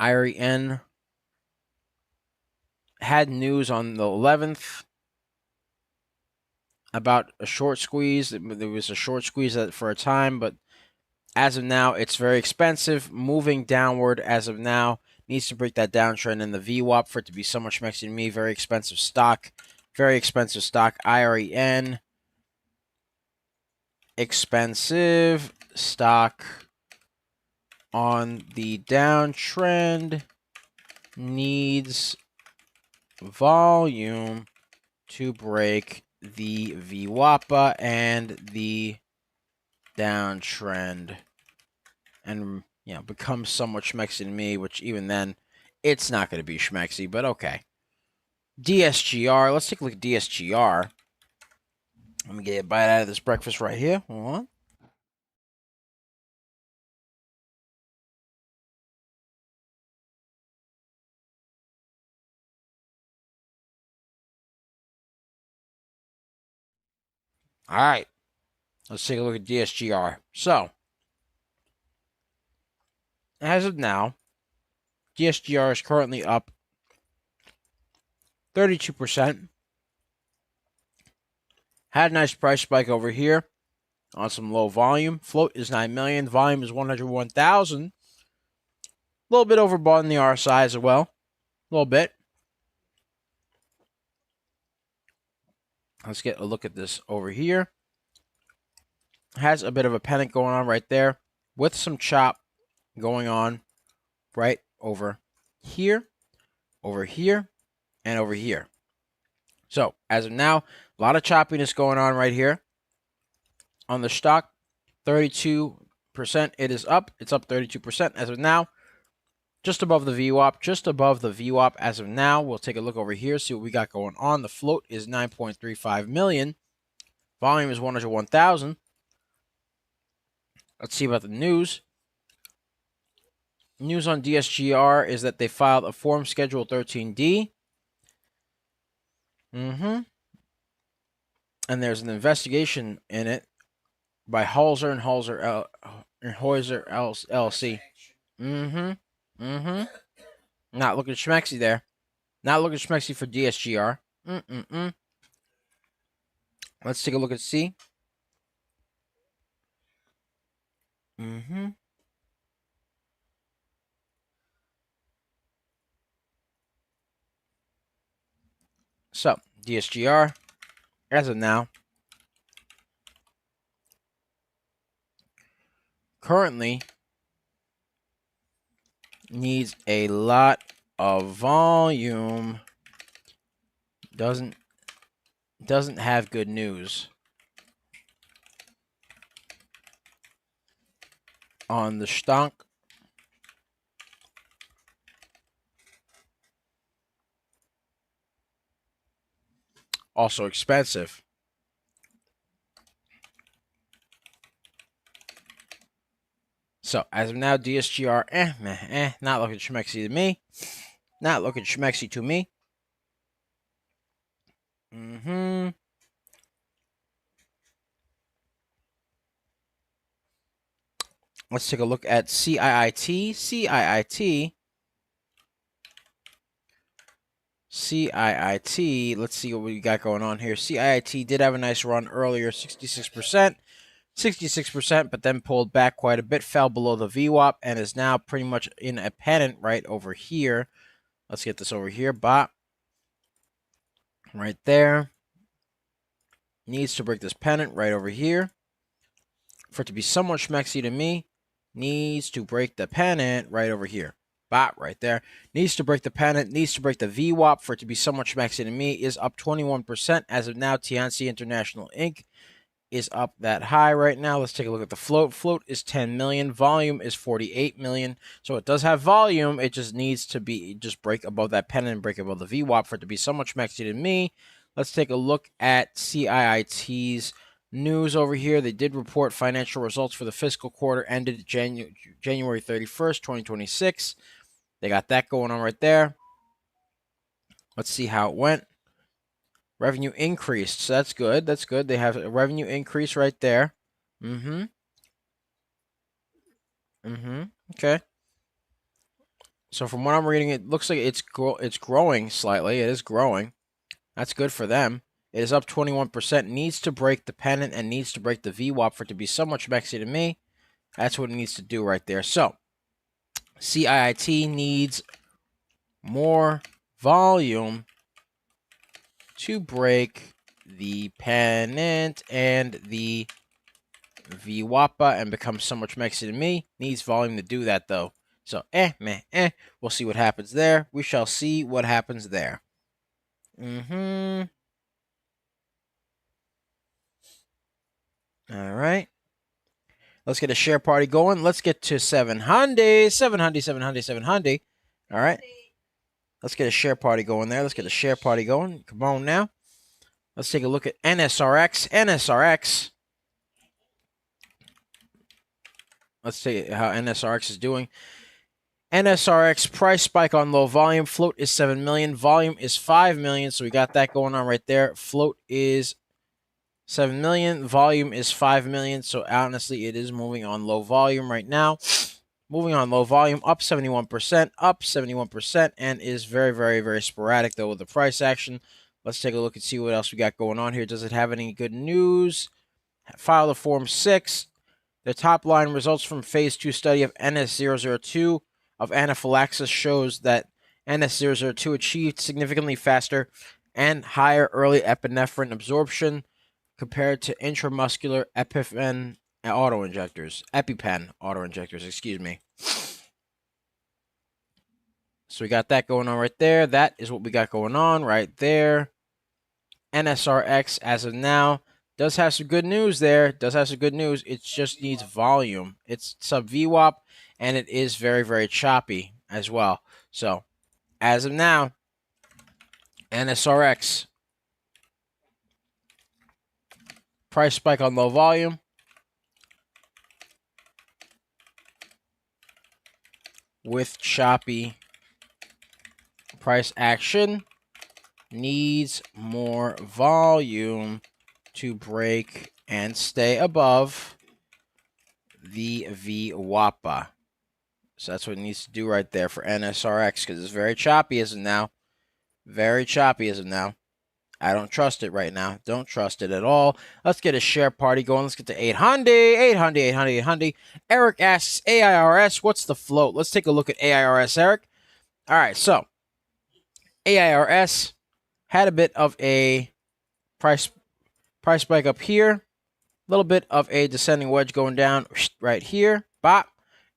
IREN had news on the 11th about a short squeeze. There was a short squeeze for a time, but as of now, it's very expensive, moving downward as of now. Needs to break that downtrend in the VWAP for it to be somewhat schmexy to me. Very expensive stock. Very expensive stock. IREN. Expensive stock on the downtrend. Needs volume to break the VWAPA and the downtrend and become somewhat schmexy to me, which even then it's not going to be schmexy, but okay. DSGR, let's take a look at DSGR. Let me get a bite out of this breakfast right here. Hold on. All right, let's take a look at DSGR. So, as of now, DSGR is currently up 32%. Had a nice price spike over here on some low volume. Float is 9 million. Volume is 101,000. A little bit overbought in the RSI as well. A little bit. Let's get a look at this over here. Has a bit of a panic going on right there with some chop going on right over here, and over here. So, as of now, a lot of choppiness going on right here on the stock. 32%. It is up. It's up 32% as of now. Just above the VWAP. Just above the VWAP as of now. We'll take a look over here, see what we got going on. The float is 9.35 million. Volume is 101,000. Let's see about the news. News on DSGR is that they filed a Form Schedule 13D. And there's an investigation in it by Holzer and Holzer LLC. Not looking schmexy there. Not looking schmexy for DSGR. Let's take a look at C. So, DSGR, as of now, currently needs a lot of volume. Doesn't have good news on the stock. Also expensive. So, as of now, DSGR, not looking schmexy to me. Not looking schmexy to me. Let's take a look at CIIT. CIIT, let's see what we got going on here. CIIT did have a nice run earlier, 66%. 66%, but then pulled back quite a bit, fell below the VWAP, and is now pretty much in a pennant right over here. Let's get this over here. Bot. Right there. Needs to break this pennant right over here. For it to be somewhat schmexy to me, needs to break the pennant right over here. Bot right there. Needs to break the pennant, needs to break the VWAP for it to be somewhat schmexy to me. Is up 21% as of now. Tianxi International Inc. is up that high right now. Let's take a look at the float. Float is 10 million. Volume is 48 million. So it does have volume. It just needs to break above that pennant and break above the VWAP for it to be so much schmexy to me. Let's take a look at CIIT's news over here. They did report financial results for the fiscal quarter ended January 31st, 2026. They got that going on right there. Let's see how it went. Revenue increased, so that's good. That's good. They have a revenue increase right there. Okay. So from what I'm reading, it looks like it's growing slightly. It is growing. That's good for them. It is up 21%. Needs to break the pennant and needs to break the VWAP for it to be so much schmexy to me. That's what it needs to do right there. So, CIIT needs more volume to break the pennant and the VWAPA and become so much mexy to me. Needs volume to do that, though. So, meh. We'll see what happens there. We shall see what happens there. All right. Let's get a share party going. Let's get to 700. 700. All right. Let's get a share party going there. Let's get a share party going. Come on now. Let's take a look at NSRX. NSRX. Let's see how NSRX is doing. NSRX price spike on low volume. Float is 7 million. Volume is 5 million. So we got that going on right there. Float is 7 million. Volume is 5 million. So honestly, it is moving on low volume right now. Moving on low volume, up 71%, and is very, very, very sporadic, though, with the price action. Let's take a look and see what else we got going on here. Does it have any good news? File the Form 6. The top line results from Phase 2 study of NS002 of anaphylaxis shows that NS002 achieved significantly faster and higher early epinephrine absorption compared to intramuscular EpiPen autoinjectors, excuse me. So we got that going on right there. That is what we got going on right there. NSRX, as of now, does have some good news there. It just needs volume. It's sub VWAP, and it is very, very choppy as well. So, as of now, NSRX, price spike on low volume. With choppy price action, needs more volume to break and stay above the VWAPA. So that's what it needs to do right there for NSRX, because it's very choppy as of now. Very choppy as of now. I don't trust it right now. Don't trust it at all. Let's get a share party going. Let's get to 800. Eric asks, AIRS, what's the float? Let's take a look at AIRS, Eric. All right, so AIRS had a bit of a price spike up here. A little bit of a descending wedge going down right here. Bop.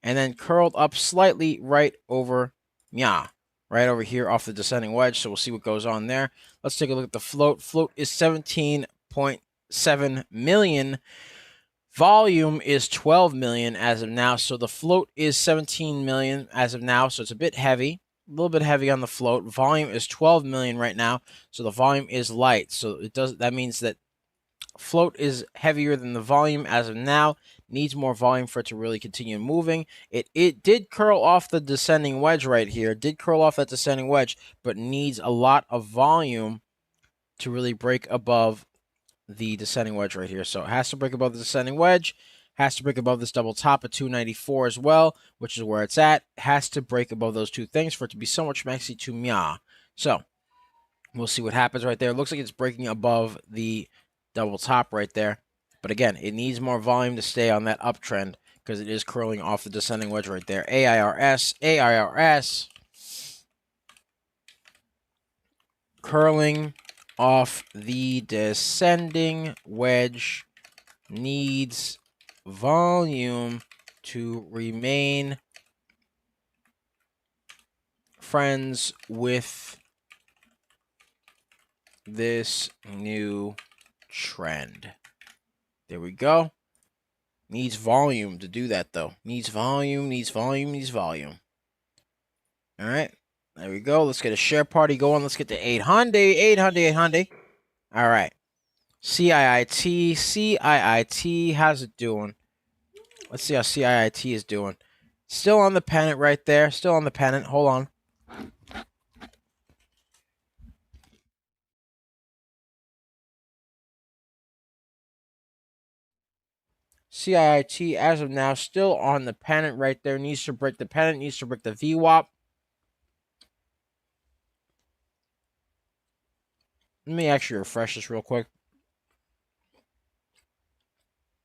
And then curled up slightly right over right over here off the descending wedge. So we'll see what goes on there. Let's take a look at the float. Float is 17.7 million. Volume is 12 million as of now. So the float is 17 million as of now. So it's a bit heavy. A little bit heavy on the float. Volume is 12 million right now. So the volume is light. So that means that float is heavier than the volume as of now. Needs more volume for it to really continue moving. It did curl off the descending wedge right here. Did curl off that descending wedge, but needs a lot of volume to really break above the descending wedge right here. So it has to break above the descending wedge. Has to break above this double top at 294 as well, which is where it's at. Has to break above those two things for it to be so much maxi to mia. So we'll see what happens right there. It looks like it's breaking above the double top right there. But again, it needs more volume to stay on that uptrend because it is curling off the descending wedge right there. AIRS. Curling off the descending wedge, needs volume to remain friends with this new trend. There we go. Needs volume to do that, though. Needs volume. All right. There we go. Let's get a share party going. Let's get to 800. All right. CIIT. How's it doing? Let's see how CIIT is doing. Still on the pennant right there. Hold on. CIIT, as of now, still on the pennant right there. Needs to break the pennant. Needs to break the VWAP. Let me actually refresh this real quick.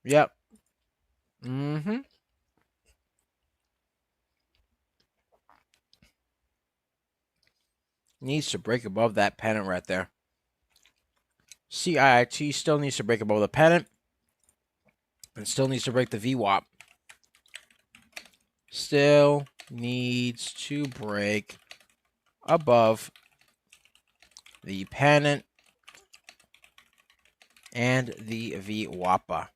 Yep. needs to break above that pennant right there. CIIT still needs to break above the pennant and still needs to break the VWAP. Still needs to break above the pennant and the VWAP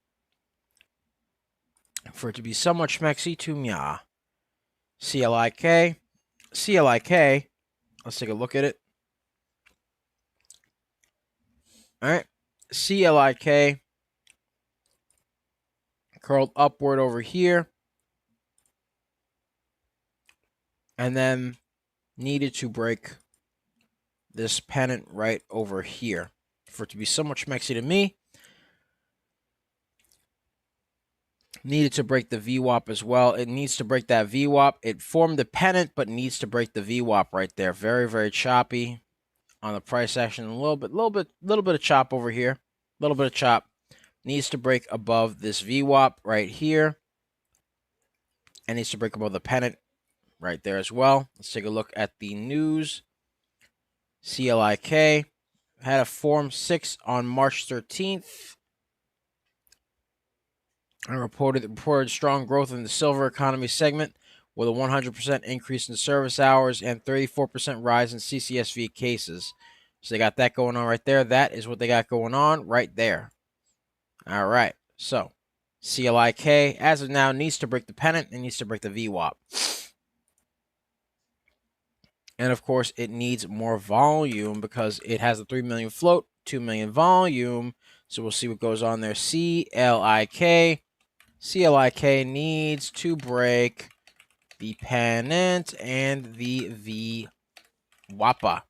for it to be somewhat schmexy to mya. CLIK. CLIK. Let's take a look at it. All right. CLIK curled upward over here. And then needed to break this pennant right over here for it to be somewhat schmexy to me. Needed to break the VWAP as well. It needs to break that VWAP. It formed the pennant, but needs to break the VWAP right there. Very, very choppy on the price action. A little bit of chop over here. A little bit of chop. Needs to break above this VWAP right here. And needs to break above the pennant right there as well. Let's take a look at the news. CLIK had a Form 6 on March 13th. And reported strong growth in the silver economy segment with a 100% increase in service hours and 34% rise in CCSV cases. So they got that going on right there. That is what they got going on right there. All right. So CLIK, as of now, needs to break the pennant and needs to break the VWAP. And, of course, it needs more volume because it has a 3 million float, 2 million volume. So we'll see what goes on there. CLIK. CLIK needs to break the pennant and the VWAP.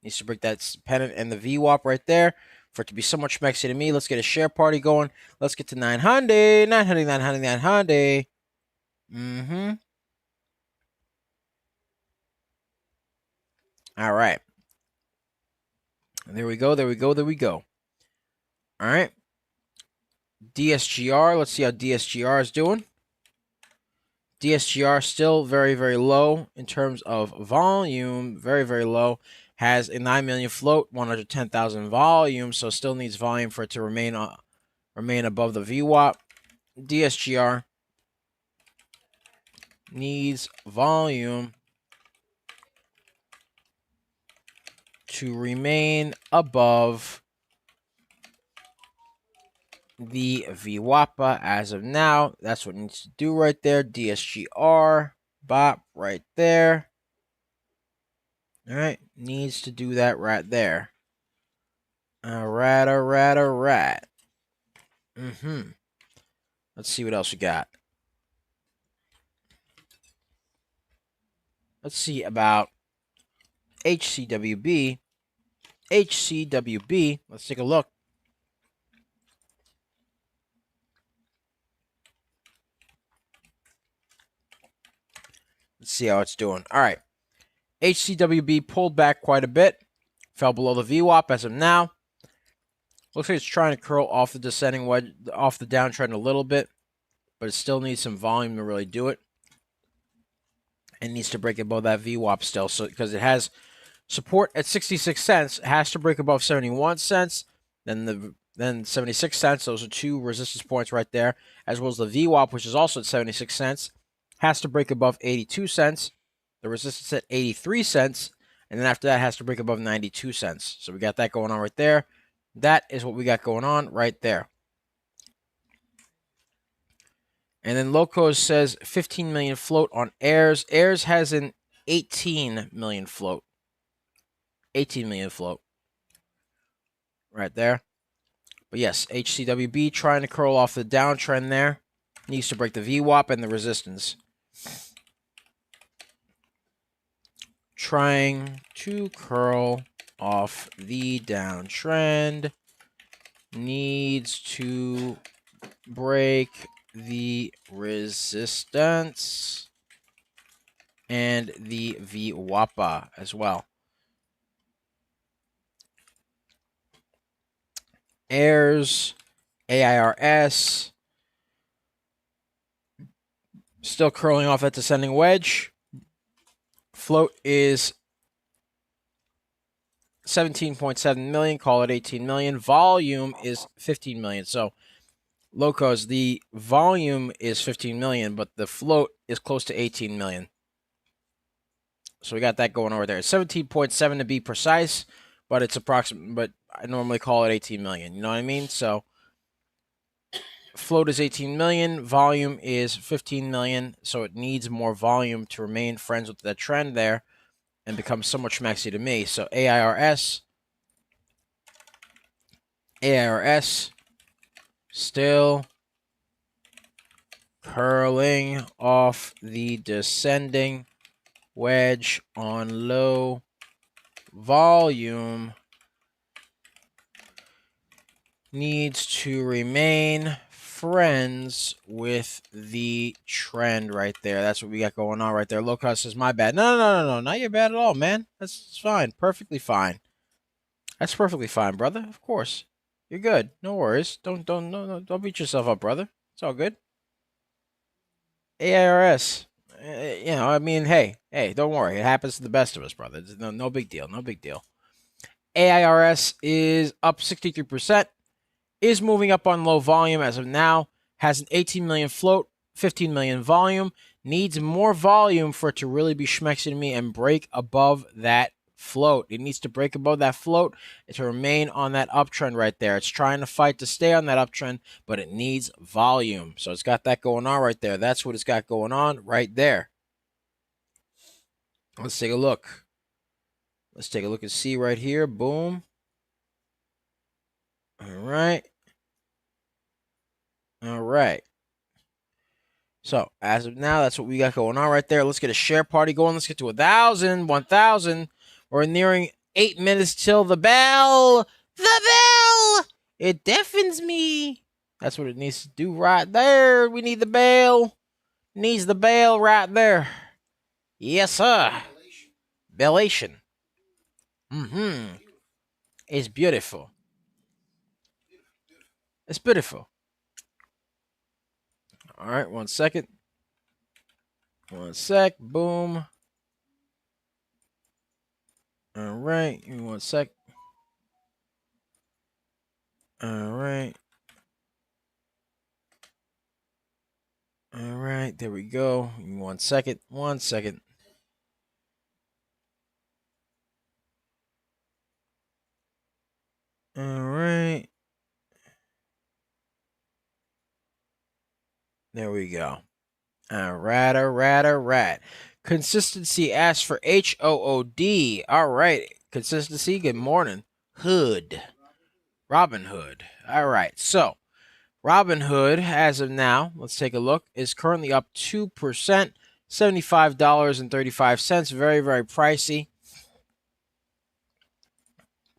Needs to break that pennant and the VWAP right there for it to be so much schmexy to me. Let's get a share party going. Let's get to 900. 900, 900, 900. All right. There we go, there we go, there we go. All right. DSGR, let's see how DSGR is doing. DSGR still very, very low in terms of volume. Very, very low. Has a 9 million float, 110,000 volume, so still needs volume for it to remain above the VWAP. DSGR needs volume to remain above the VWAP as of now. That's what it needs to do right there. DSGR, bop, right there. All right, needs to do that right there. All right, all right, all right. Let's see what else we got. Let's see about HCWB. HCWB, let's take a look. Let's see how it's doing. All right. HCWB pulled back quite a bit. Fell below the VWAP as of now. Looks like it's trying to curl off the descending wedge, off the downtrend a little bit, but it still needs some volume to really do it. And needs to break above that VWAP still, so because it has support at 66 cents, it has to break above 71 cents, then 76 cents. Those are two resistance points right there, as well as the VWAP, which is also at 76 cents, has to break above 82 cents. The resistance at 83 cents, and then after that has to break above 92 cents. So we got that going on right there. That is what we got going on right there. And then Locos says 15 million float on Airs. Airs has an 18 million float. 18 million float. Right there. But yes, HCWB trying to curl off the downtrend there. Needs to break the VWAP and the resistance. Trying to curl off the downtrend. Needs to break the resistance and the VWAP as well. Airs, AIRS, still curling off that descending wedge. Float is 17.7 million, call it 18 million. Volume is 15 million. So, Locos, the volume is 15 million, but the float is close to 18 million. So we got that going over there. 17.7 to be precise, but it's approximate. But I normally call it 18 million. You know what I mean? So float is 18 million, volume is 15 million. So it needs more volume to remain friends with that trend there and become somewhat schmexy to me. So AIRS, still curling off the descending wedge on low volume, needs to remain friends with the trend right there. That's what we got going on right there. Low cost is my bad. No. Not your bad at all, man. That's fine. Perfectly fine. That's perfectly fine, brother. Of course. You're good. No worries. Don't beat yourself up, brother. It's all good. AIRS. You know, I mean, hey, don't worry. It happens to the best of us, brother. It's no big deal. No big deal. AIRS is up 63%. Is moving up on low volume as of now, has an 18 million float, 15 million volume, needs more volume for it to really be schmexy to me and break above that float. It needs to break above that float to remain on that uptrend right there. It's trying to fight to stay on that uptrend, but it needs volume. So it's got that going on right there. That's what it's got going on right there. Let's take a look. Let's take a look and see right here. Boom. All right. All right. So, as of now, that's what we got going on right there. Let's get a share party going. Let's get to 1,000. We're nearing 8 minutes till the bell. The bell! It deafens me. That's what it needs to do right there. We need the bell. Needs the bell right there. Yes, sir. Bellation. It's beautiful. It's beautiful. All right, 1 second. 1 sec. Boom. All right, give me 1 sec. All right. All right, there we go. Give me 1 second. 1 second. All right. There we go. All right. Consistency asks for HOOD. All right. Consistency, good morning. Hood. Robin Hood. All right. So, Robin Hood, as of now, let's take a look, is currently up 2%, $75.35. Very, very pricey.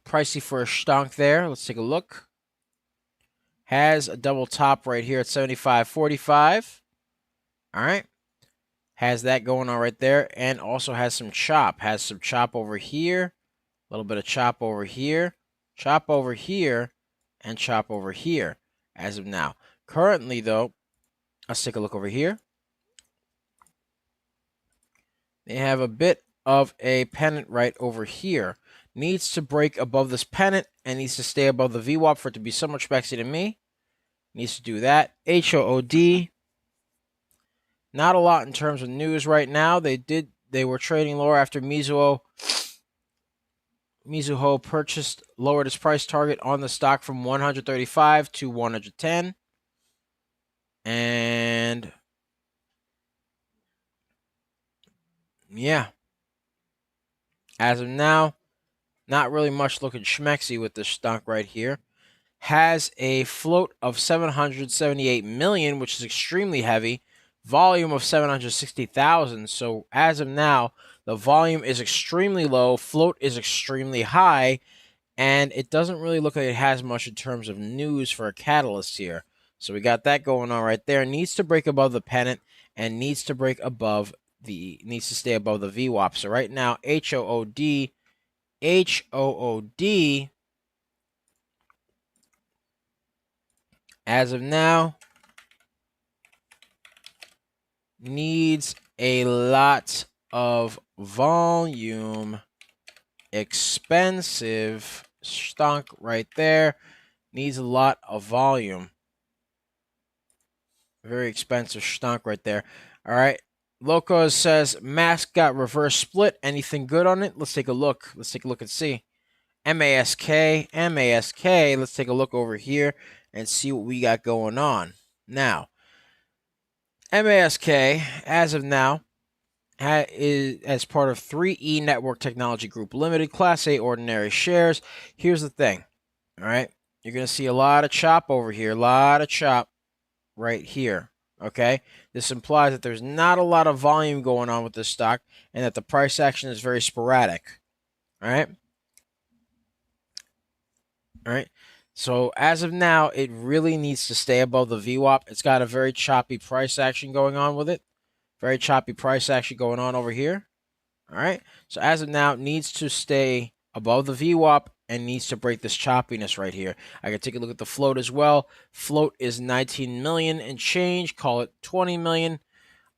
Pricey for a stonk there. Let's take a look. Has a double top right here at 75.45. All right. Has that going on right there. And also has some chop. Has some chop over here. A little bit of chop over here. Chop over here. And chop over here as of now. Currently, though, let's take a look over here. They have a bit of a pennant right over here. Needs to break above this pennant and needs to stay above the VWAP for it to be so much spexy to me. Needs to do that. HOOD. Not a lot in terms of news right now. They were trading lower after Mizuho lowered its price target on the stock from 135 to 110. And yeah. As of now, not really much looking schmexy with this stock right here. Has a float of 778 million, which is extremely heavy. Volume of 760,000. So as of now, the volume is extremely low. Float is extremely high. And it doesn't really look like it has much in terms of news for a catalyst here. So we got that going on right there. Needs to break above the pennant and needs to break above needs to stay above the VWAP. So right now, HOOD, as of now, needs a lot of volume expensive stock right there. Needs a lot of volume. Very expensive stock right there. All right. Locos says mask got reverse split. Anything good on it? Let's take a look. Let's take a look and see. MASK. Let's take a look over here and see what we got going on. Now, MASK, as of now, is as part of 3E Network Technology Group Limited, Class A ordinary shares. Here's the thing. All right. You're going to see a lot of chop over here. A lot of chop right here. Okay, this implies that there's not a lot of volume going on with this stock and that the price action is very sporadic. All right. All right. So as of now, it really needs to stay above the VWAP. It's got a very choppy price action going on with it. Very choppy price action going on over here. All right. So as of now, it needs to stay above the VWAP and needs to break this choppiness right here. I can take a look at the float as well. Float is 19 million and change. Call it 20 million.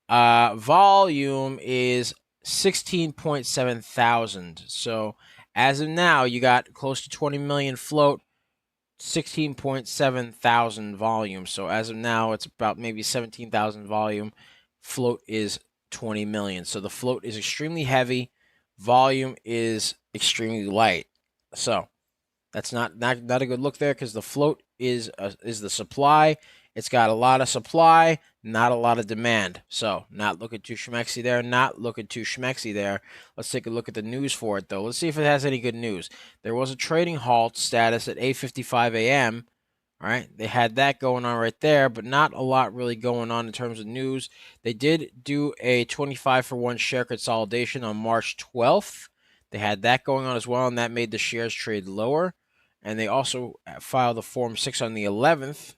Volume is 16.7 thousand. So as of now, you got close to 20 million float, 16.7 thousand volume. So as of now, it's about maybe 17,000 volume. Float is 20 million. So the float is extremely heavy. Volume is extremely light. So that's not a good look there because the float is the supply. It's got a lot of supply, not a lot of demand. So not looking too schmexy there. Not looking too schmexy there. Let's take a look at the news for it, though. Let's see if it has any good news. There was a trading halt status at 8:55 a.m. All right, they had that going on right there, but not a lot really going on in terms of news. They did do a 25-for-1 share consolidation on March 12th. They had that going on as well, and that made the shares trade lower. And they also filed a Form 6 on the 11th.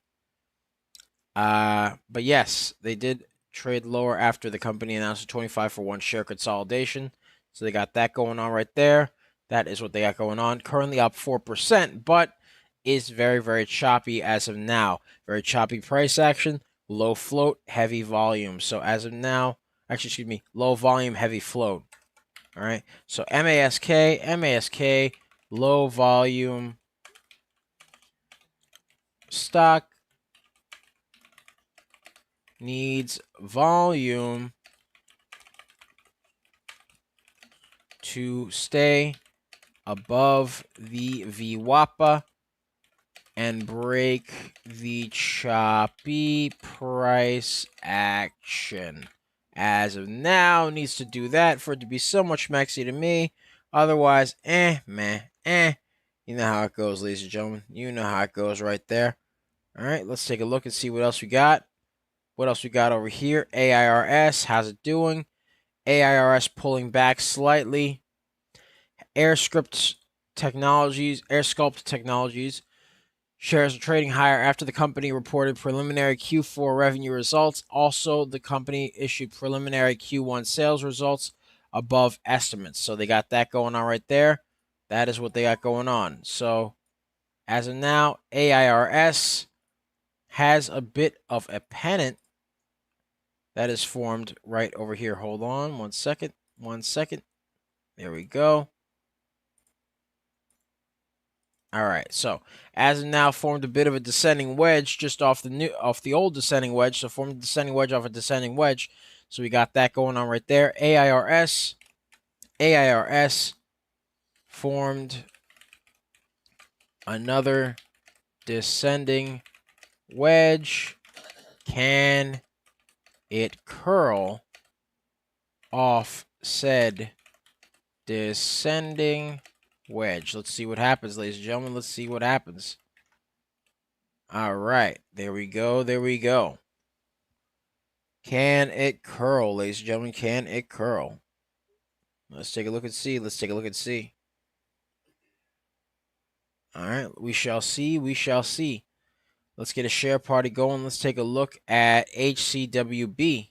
But yes, they did trade lower after the company announced a 25-for-1 share consolidation. So they got that going on right there. That is what they got going on. Currently up 4%, but is very, very choppy as of now. Very choppy price action, low float, heavy volume. So as of now, actually, excuse me, low volume, heavy float. All right. So MASK, low volume stock needs volume to stay above the VWAPA and break the choppy price action. As of now, needs to do that for it to be somewhat schmexy to me. Otherwise, meh. You know how it goes, ladies and gentlemen. You know how it goes right there. All right, let's take a look and see what else we got. What else we got over here? AIRS, how's it doing? AIRS pulling back slightly. AirSculpt Technologies shares are trading higher after the company reported preliminary Q4 revenue results. Also, the company issued preliminary Q1 sales results above estimates. So they got that going on right there. That is what they got going on. So as of now, AIRS has a bit of a pennant that is formed right over here. Hold on 1 second. 1 second. There we go. All right, so as of now, formed a bit of a descending wedge just off the old descending wedge. So formed a descending wedge off a descending wedge. So we got that going on right there. AIRS formed another descending wedge. Can it curl off said descending wedge? Let's see what happens, ladies and gentlemen. Let's see what happens. All right, there we go. There we go. Can it curl, ladies and gentlemen? Can it curl? Let's take a look and see. Let's take a look and see. All right, we shall see. We shall see. Let's get a share party going. Let's take a look at HCWB.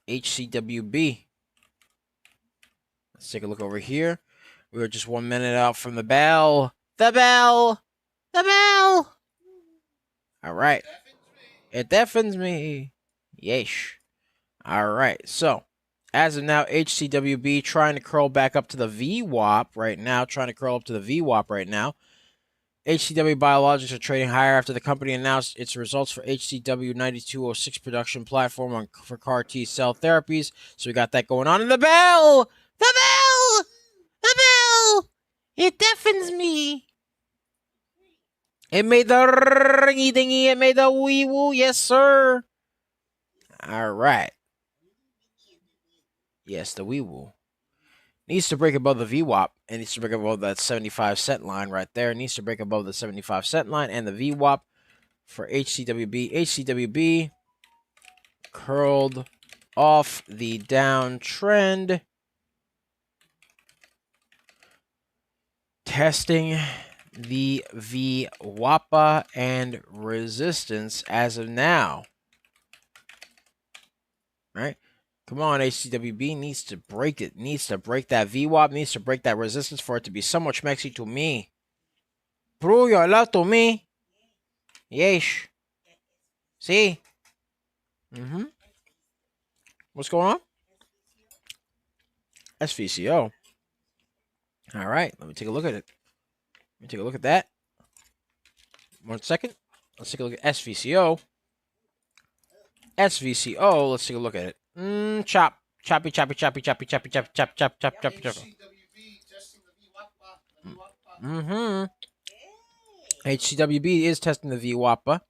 HCWB. Let's take a look over here. We were just 1 minute out from the bell. The bell! The bell! All right. It deafens me. Yeesh. All right. So, As of now, HCWB trying to curl back up to the VWAP right now. HCW Biologics are trading higher after the company announced its results for HCW 9206 production platform for CAR T cell therapies. So we got that going on. And the bell! The bell! The bell! It deafens me. It made the ringy dingy. It made the wee woo. Yes, sir. All right. Yes, the wee woo. Needs to break above the VWAP. It needs to break above that 75-cent line right there. It needs to break above the 75-cent line and the VWAP for HCWB. HCWB curled off the downtrend. Testing the VWAPA and resistance as of now. All right. Come on, HCWB needs to break it. Needs to break that VWAP. Needs to break that resistance for it to be somewhat schmexy to me. Prove your love to me. Yes. See? What's going on? SVCO. All right. Let me take a look at it. Let me take a look at that. 1 second. Let's take a look at SVCO. SVCO. Let's take a look at it. Chop. Choppy. HCWB is testing the VWAPA.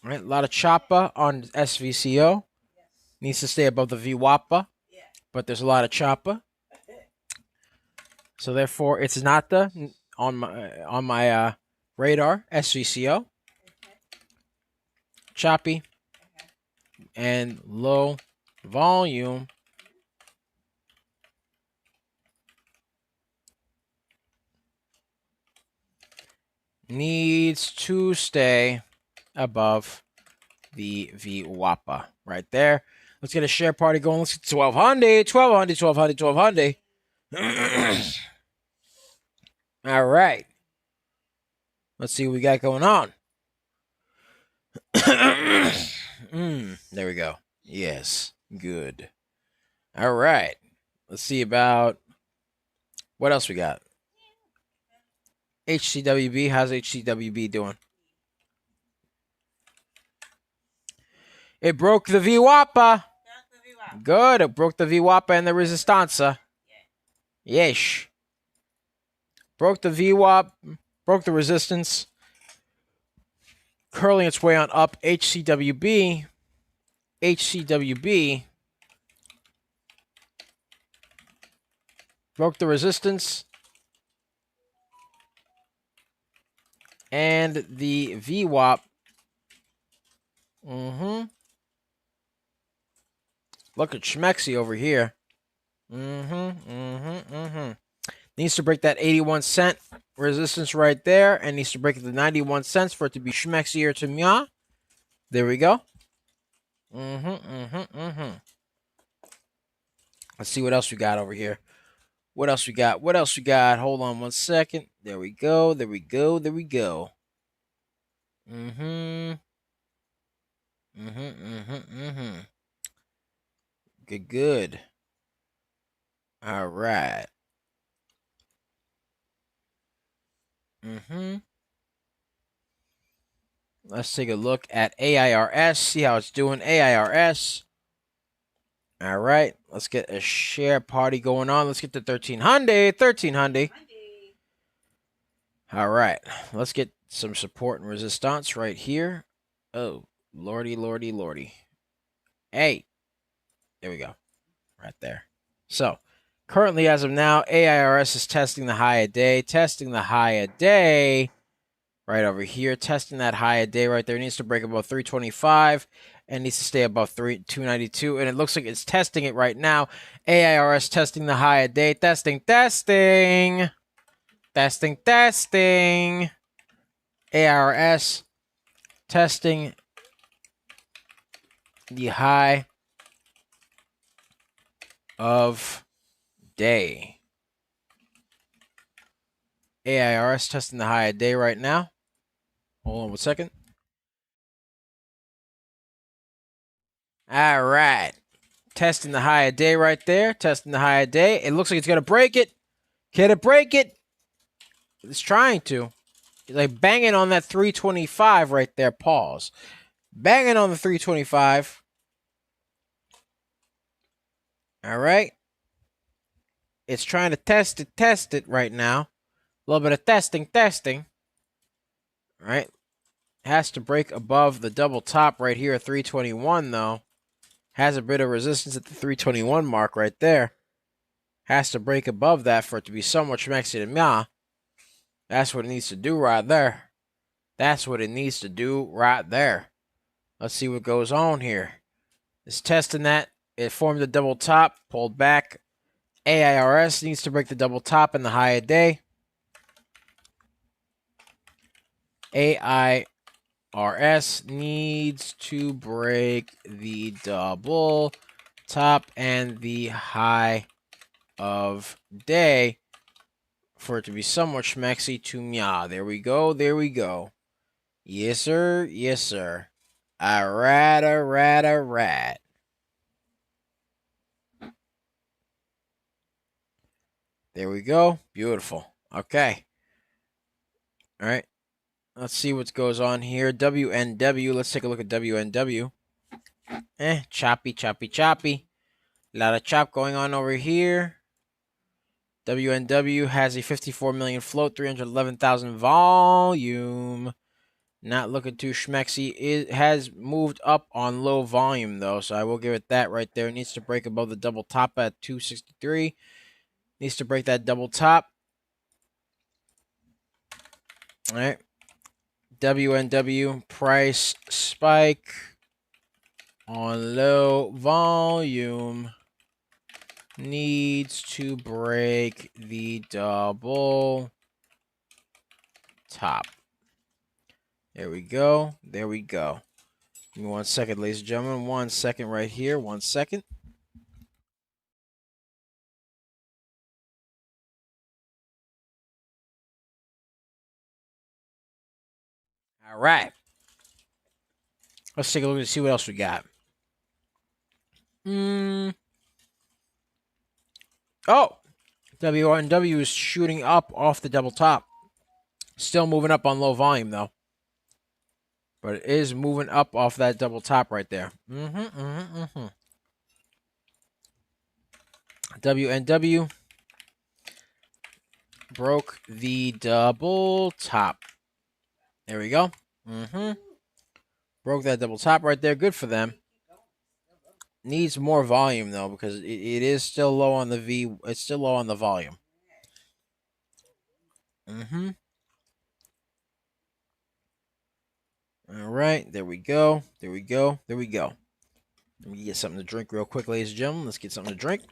All right, a lot of choppa on SVCO. Needs to stay above the VWAPA, but there's a lot of choppa. So therefore, it's not on my radar. SVCO, choppy, and low volume. Needs to stay above the VWAPA right there. Let's get a share party going. Let's get 1200. All right. Let's see what we got going on. There we go. Yes. Good. All right. Let's see about what else we got. HCWB. How's HCWB doing? It broke the VWAPA. Good. It broke the VWAPA and the Resistanza. Yes. Broke the VWAP. Broke the resistance. Curling its way on up. HCWB. HCWB. Broke the resistance. And the VWAP. Look at Schmexy over here. Needs to break that 81-cent resistance right there. And needs to break the 91 cents for it to be Schmexier to me. There we go. Let's see what else we got over here. What else we got? Hold on 1 second. There we go. Good. All right. Let's take a look at AIRS, see how it's doing. AIRS. All right. Let's get a share party going on. Let's get to 1300. All right. Let's get some support and resistance right here. Oh, lordy. Hey. There we go. Right there. So, currently, as of now, AIRS is testing the high a day. Right over here. Testing that high a day right there. It needs to break above 325 and needs to stay above 292. And it looks like it's testing it right now. AIRS testing the high a day. Testing. AIRS testing the high of day. AIRS testing the high of day right now. Hold on 1 second. All right. Testing the high of day right there. Testing the high of day. It looks like it's going to break it. Can it break it? It's trying to. It's like banging on that 325 right there. Pause. Banging on the 325. All right. It's trying to test it right now. A little bit of testing. All right. Has to break above the double top right here at 321, though. Has a bit of resistance at the 321 mark right there. Has to break above that for it to be somewhat schmexy to meh. That's what it needs to do right there. That's what it needs to do right there. Let's see what goes on here. It's testing that. It formed a double top, pulled back. AIRS needs to break the double top in the high of day. AIRS needs to break the double top and the high of day for it to be somewhat schmexy to meow. There we go. There we go. Yes, sir. Yes, sir. All right, all right, all right. There we go. Beautiful. Okay. All right. Let's see what goes on here. WNW. Let's take a look at WNW. Choppy. A lot of chop going on over here. WNW has a 54 million float, 311,000 volume. Not looking too schmexy. It has moved up on low volume, though, so I will give it that right there. It needs to break above the double top at 263. Needs to break that double top. All right. WNW price spike on low volume. Needs to break the double top. There we go. There we go. Give me 1 second, ladies and gentlemen. 1 second right here. 1 second. All right. Let's take a look and see what else we got. Oh, WNW is shooting up off the double top. Still moving up on low volume, though. But it is moving up off that double top right there. WNW broke the double top. There we go. Broke that double top right there. Good for them. Needs more volume, though, because it is still low on the V. It's still low on the volume. All right. There we go. There we go. There we go. Let me get something to drink real quick, ladies and gentlemen. Let's get something to drink.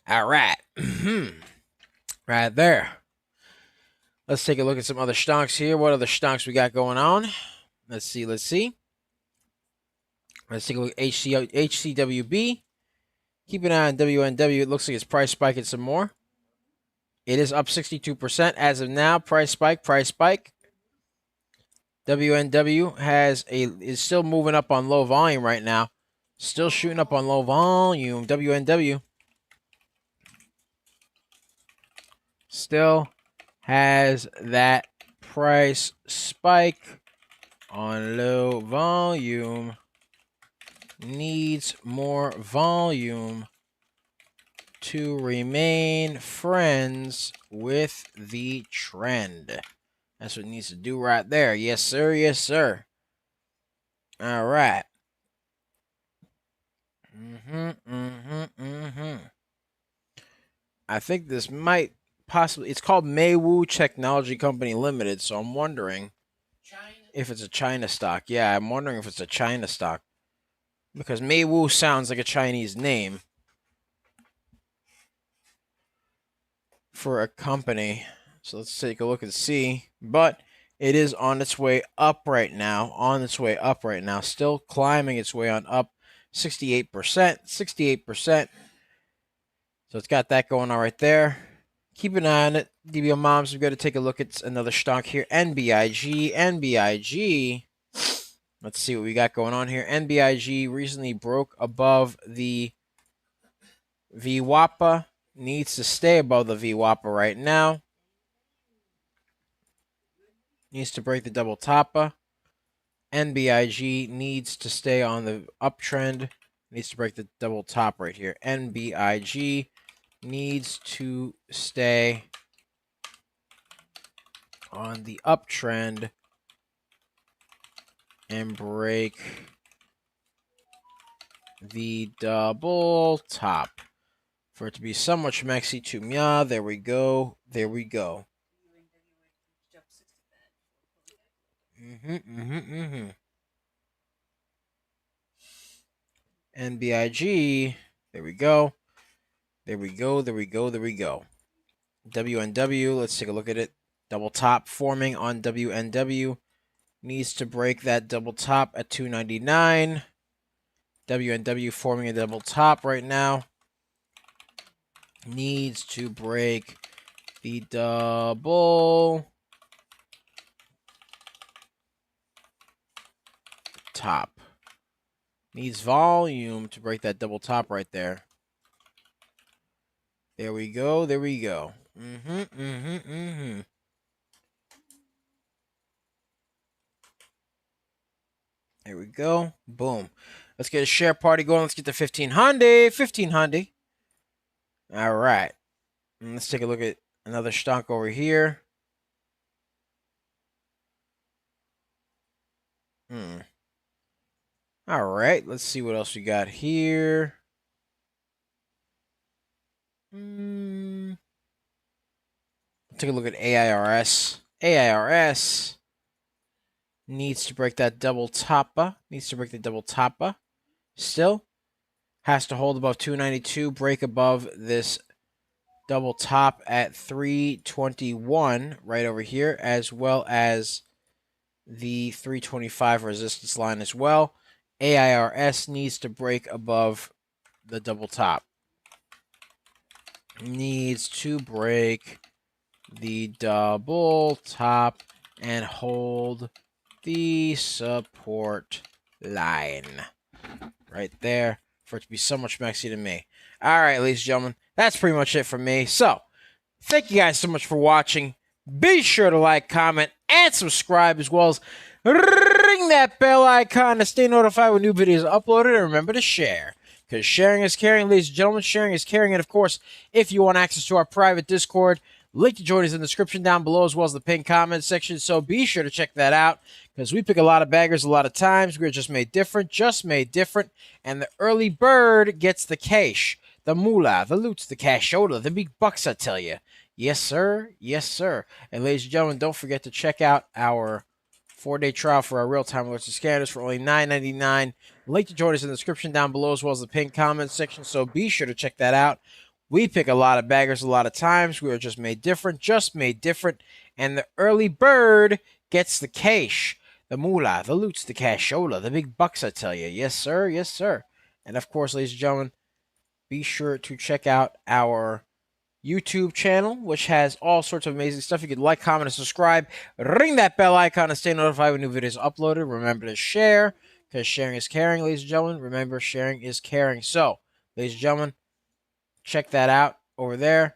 All right. Right there. Let's take a look at some other stocks here. What other stocks we got going on? Let's see. Let's take a look at HCWB. Keep an eye on WNW. It looks like it's price spiking some more. It is up 62% as of now. Price spike. WNW is still moving up on low volume right now. Still shooting up on low volume. WNW still has that price spike on low volume. Needs more volume to remain friends with the trend. That's what it needs to do right there. Yes, sir. Yes, sir. All right. I think this might possibly, it's called Maywu Technology Company Limited, so I'm wondering if it's a China stock. Yeah, I'm wondering if it's a China stock. Because Maywu sounds like a Chinese name for a company. So let's take a look and see. But it is on its way up right now. Still climbing its way on up. 68%. So it's got that going on right there. Keep an eye on it. DBO moms, we're going to take a look at another stock here. NBIG. NBIG. Let's see what we got going on here. NBIG recently broke above the VWAPA. Needs to stay above the VWAPA right now. Needs to break the double toppa. NBIG needs to stay on the uptrend. Needs to break the double top right here. NBIG needs to stay on the uptrend and break the double top for it to be somewhat schmexy to mya. There we go. There we go. NBIG. There we go. There we go. There we go. There we go. WNW. Let's take a look at it. Double top forming on WNW. Needs to break that double top at 299. WNW forming a double top right now. Needs to break the double top. Needs volume to break that double top right there. There we go. There we go. There we go. Boom. Let's get a share party going. Let's get to 1500. 1500. All right. And let's take a look at another stock over here. All right. Let's see what else we got here. Take a look at AIRS. AIRS needs to break that double toppa. Needs to break the double toppa. Still has to hold above 292. Break above this double top at 321 right over here, as well as the 325 resistance line as well. AIRS needs to break above the double top. Needs to break the double top and hold the support line right there for it to be so much maxy to me. All right, ladies and gentlemen, that's pretty much it for me. So thank you guys so much for watching. Be sure to like, comment, and subscribe, as well as ring that bell icon to stay notified when new videos are uploaded, and remember to share, because sharing is caring, ladies and gentlemen. Sharing is caring. And of course, if you want access to our private Discord, link to join is in the description down below, as well as the pinned comment section. So be sure to check that out, because we pick a lot of baggers a lot of times. We're just made different, and the early bird gets the cash, the moolah, the loot, the cashola, the big bucks, I tell you. Yes, sir. Yes, sir. And ladies and gentlemen, don't forget to check out our 4-day trial for our real-time alerts and scanners for only $9.99. Link to join us in the description down below, as well as the pinned comment section. So be sure to check that out. We pick a lot of baggers a lot of times. We are just made different, and the early bird gets the cash, the moolah, the loots, the cashola, the big bucks, I tell you. Yes, sir. Yes, sir. And of course, ladies and gentlemen, be sure to check out our YouTube channel, which has all sorts of amazing stuff. You can like, comment, and subscribe. Ring that bell icon to stay notified when new videos are uploaded. Remember to share, because sharing is caring, ladies and gentlemen. Remember, sharing is caring. So, ladies and gentlemen, check that out over there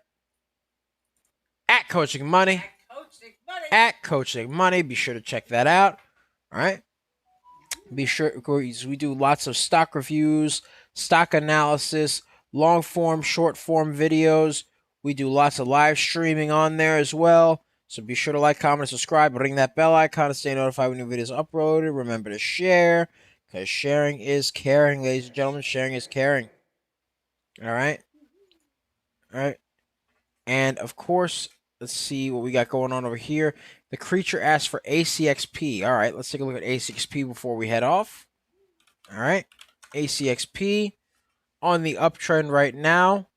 at Coaching Money. At Coaching Money. Be sure to check that out. All right. Be sure, we do lots of stock reviews, stock analysis, long form, short form videos. We do lots of live streaming on there as well. So be sure to like, comment, and subscribe. Ring that bell icon to stay notified when new videos are uploaded. Remember to share, because sharing is caring, ladies and gentlemen. Sharing is caring. All right. All right. And of course, let's see what we got going on over here. The creature asked for ACXP. All right, let's take a look at ACXP before we head off. All right. ACXP on the uptrend right now.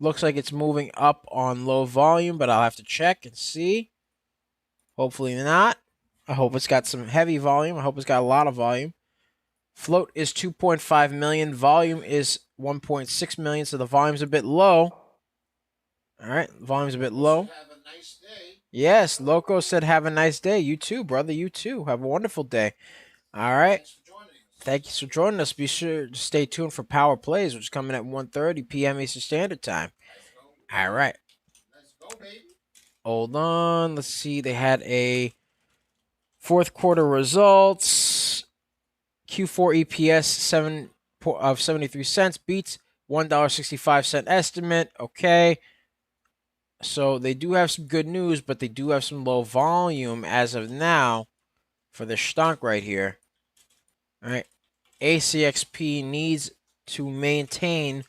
Looks like it's moving up on low volume, but I'll have to check and see. Hopefully not. I hope it's got some heavy volume. I hope it's got a lot of volume. Float is 2.5 million. Volume is 1.6 million, so the volume's a bit low. All right, volume's a bit low. Yes, Loco said have a nice day. You too, brother. You too. Have a wonderful day. All right. Thank you for joining us. Be sure to stay tuned for Power Plays, which is coming at 1:30 p.m. Eastern Standard Time. All right. Hold on. Let's see. They had a fourth quarter results. Q4 EPS 73 cents beats $1.65 estimate. Okay. So they do have some good news, but they do have some low volume as of now for the stonk right here. All right. ACXP needs to maintain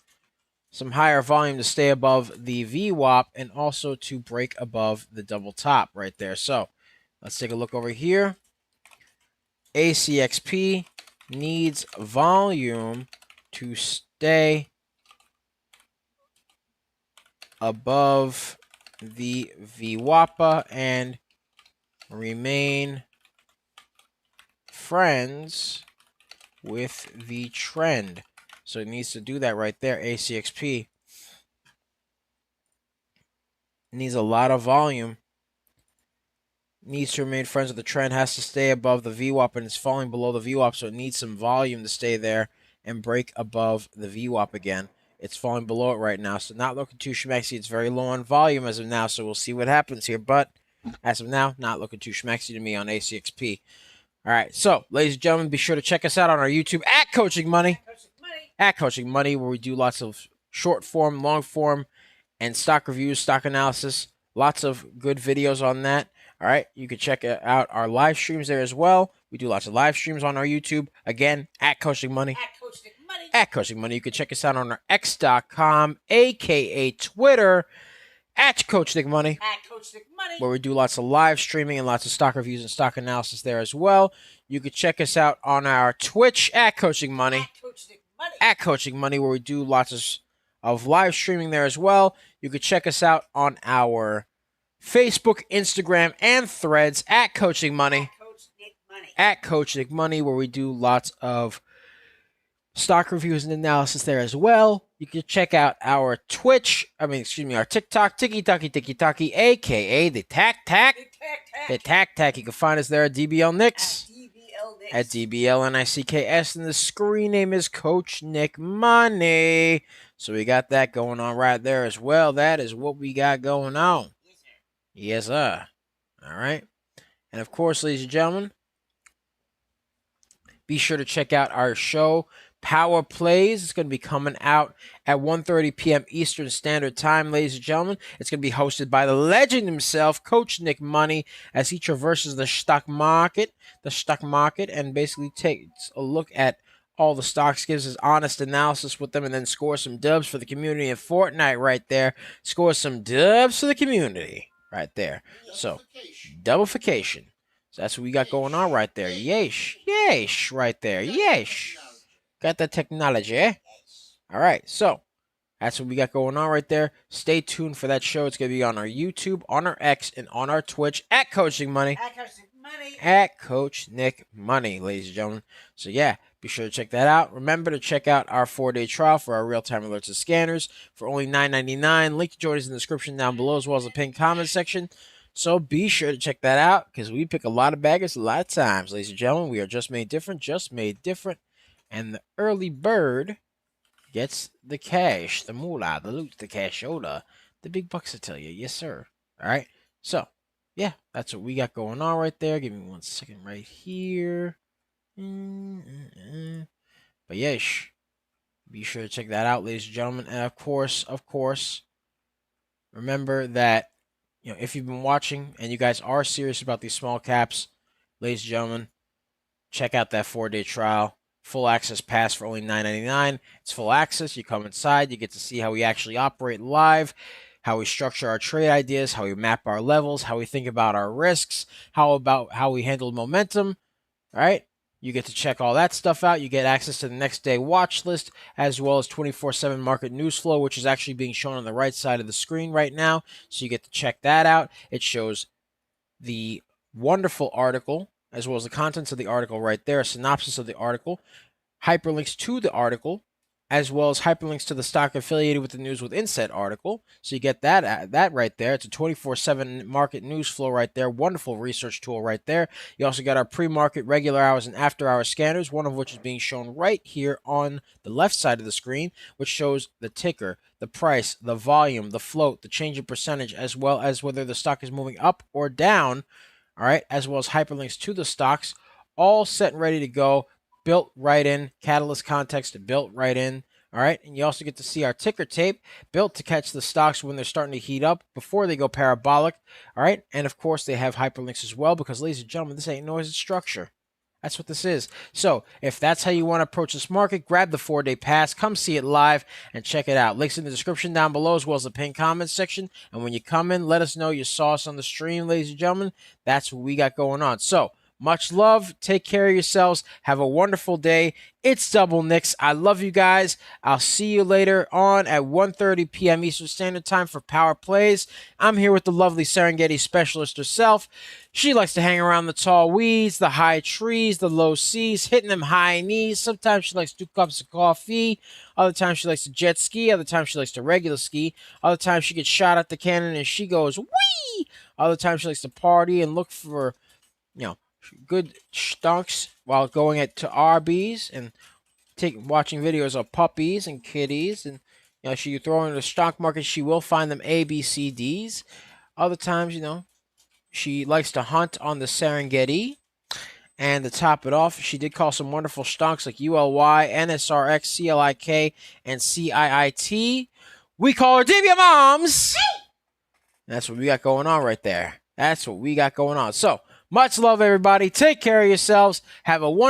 some higher volume to stay above the VWAP and also to break above the double top right there. So let's take a look over here. ACXP needs volume to stay above the VWAPA and remain friends with the trend. So it needs to do that right there. ACXP needs a lot of volume. Needs to remain friends with the trend. Has to stay above the VWAP and it's falling below the VWAP. So it needs some volume to stay there and break above the VWAP again. It's falling below it right now. So not looking too schmaxy. It's very low on volume as of now. So we'll see what happens here. But as of now, not looking too schmaxy to me on ACXP. All right. So, ladies and gentlemen, be sure to check us out on our YouTube at Coaching Money. At Coaching Money, where we do lots of short form, long form, and stock reviews, stock analysis. Lots of good videos on that. All right. You can check out our live streams there as well. We do lots of live streams on our YouTube. Again, at Coaching Money. At Coach Nick Money. At Coaching Money. You can check us out on our X.com, a.k.a. Twitter, at Coach Nick Money. At Coach Nick Money. Where we do lots of live streaming and lots of stock reviews and stock analysis there as well. You can check us out on our Twitch at Coaching Money. At Coach Nick Money. At Coaching Money, where we do lots of live streaming there as well. You can check us out on our Facebook, Instagram, and Threads at Coaching Money. At Coach Nick Money. At Coach Nick Money, where we do lots of stock reviews and analysis there as well. You can check out our our TikTok, Tiki Taki, aka the Tac Tac. The Tac Tac. You can find us there at DBL Nicks. At DBL NICKS, and the screen name is Coach Nick Money. So we got that going on right there as well. That is what we got going on. Yes, sir. All right. And of course, ladies and gentlemen, be sure to check out our show, Power Plays. It's going to be coming out at 1:30 p.m. Eastern Standard Time, ladies and gentlemen. It's going to be hosted by the legend himself, Coach Nick Money, as he traverses the stock market, and basically takes a look at all the stocks, gives his honest analysis with them, and then scores some dubs for the community in Fortnite right there. Scores some dubs for the community right there. So, doubleification. So that's what we got going on right there. Yeesh. Yeesh right there. Yeesh. Got that technology, eh? All right. So that's what we got going on right there. Stay tuned for that show. It's going to be on our YouTube, on our X, and on our Twitch at Coaching Money. At Coach Nick Money. At Coach Nick Money, ladies and gentlemen. So yeah, be sure to check that out. Remember to check out our 4-day trial for our real-time alerts and scanners for only $9.99. Link to join us in the description down below, as well as the pinned comment section. So be sure to check that out, because we pick a lot of baggers a lot of times, ladies and gentlemen. We are just made different. And the early bird gets the cash, the moolah, the loot, the cashola, the big bucks, I tell you. Yes, sir. All right. So, yeah, that's what we got going on right there. Give me 1 second right here. But yes, be sure to check that out, ladies and gentlemen. And of course, remember that, if you've been watching and you guys are serious about these small caps, ladies and gentlemen, check out that 4-day trial. Full access pass for only $9.99. It's full access. You come inside. You get to see how we actually operate live, how we structure our trade ideas, how we map our levels, how we think about our risks, how we handle momentum. All right. You get to check all that stuff out. You get access to the next day watch list, as well as 24/7 market news flow, which is actually being shown on the right side of the screen right now. So you get to check that out. It shows the wonderful article, as well as the contents of the article right there, a synopsis of the article, hyperlinks to the article, as well as hyperlinks to the stock affiliated with the news within said article. So you get that right there. It's a 24/7 market news flow right there. Wonderful research tool right there. You also got our pre-market, regular hours, and after-hour scanners, one of which is being shown right here on the left side of the screen, which shows the ticker, the price, the volume, the float, the change in percentage, as well as whether the stock is moving up or down, all right, as well as hyperlinks to the stocks, all set and ready to go, built right in, catalyst context built right in, all right, and you also get to see our ticker tape built to catch the stocks when they're starting to heat up before they go parabolic, all right, and of course they have hyperlinks as well because, ladies and gentlemen, this ain't noise, it's structure. That's what this is. So if that's how you want to approach this market, grab the 4-day pass, come see it live, and check it out. Links in the description down below as well as the pinned comments section. And when you come in, let us know you saw us on the stream, ladies and gentlemen. That's what we got going on. So much love. Take care of yourselves. Have a wonderful day. It's Double Nicks. I love you guys. I'll see you later on at 1:30 p.m. Eastern Standard Time for Power Plays. I'm here with the lovely Serengeti specialist herself. She likes to hang around the tall weeds, the high trees, the low seas, hitting them high knees. Sometimes she likes 2 cups of coffee. Other times she likes to jet ski. Other times she likes to regular ski. Other times she gets shot at the cannon and she goes, wee! Other times she likes to party and look for, good stunks while going to Arby's and watching videos of puppies and kitties, and she throw in the stock market, she will find them ABCDs. Other times, she likes to hunt on the Serengeti. And to top it off, she did call some wonderful stocks like ULY, NSRX, CLIK, and CIIT. We call her Debia Moms. That's what we got going on right there. That's what we got going on. So much love, everybody. Take care of yourselves. Have a wonderful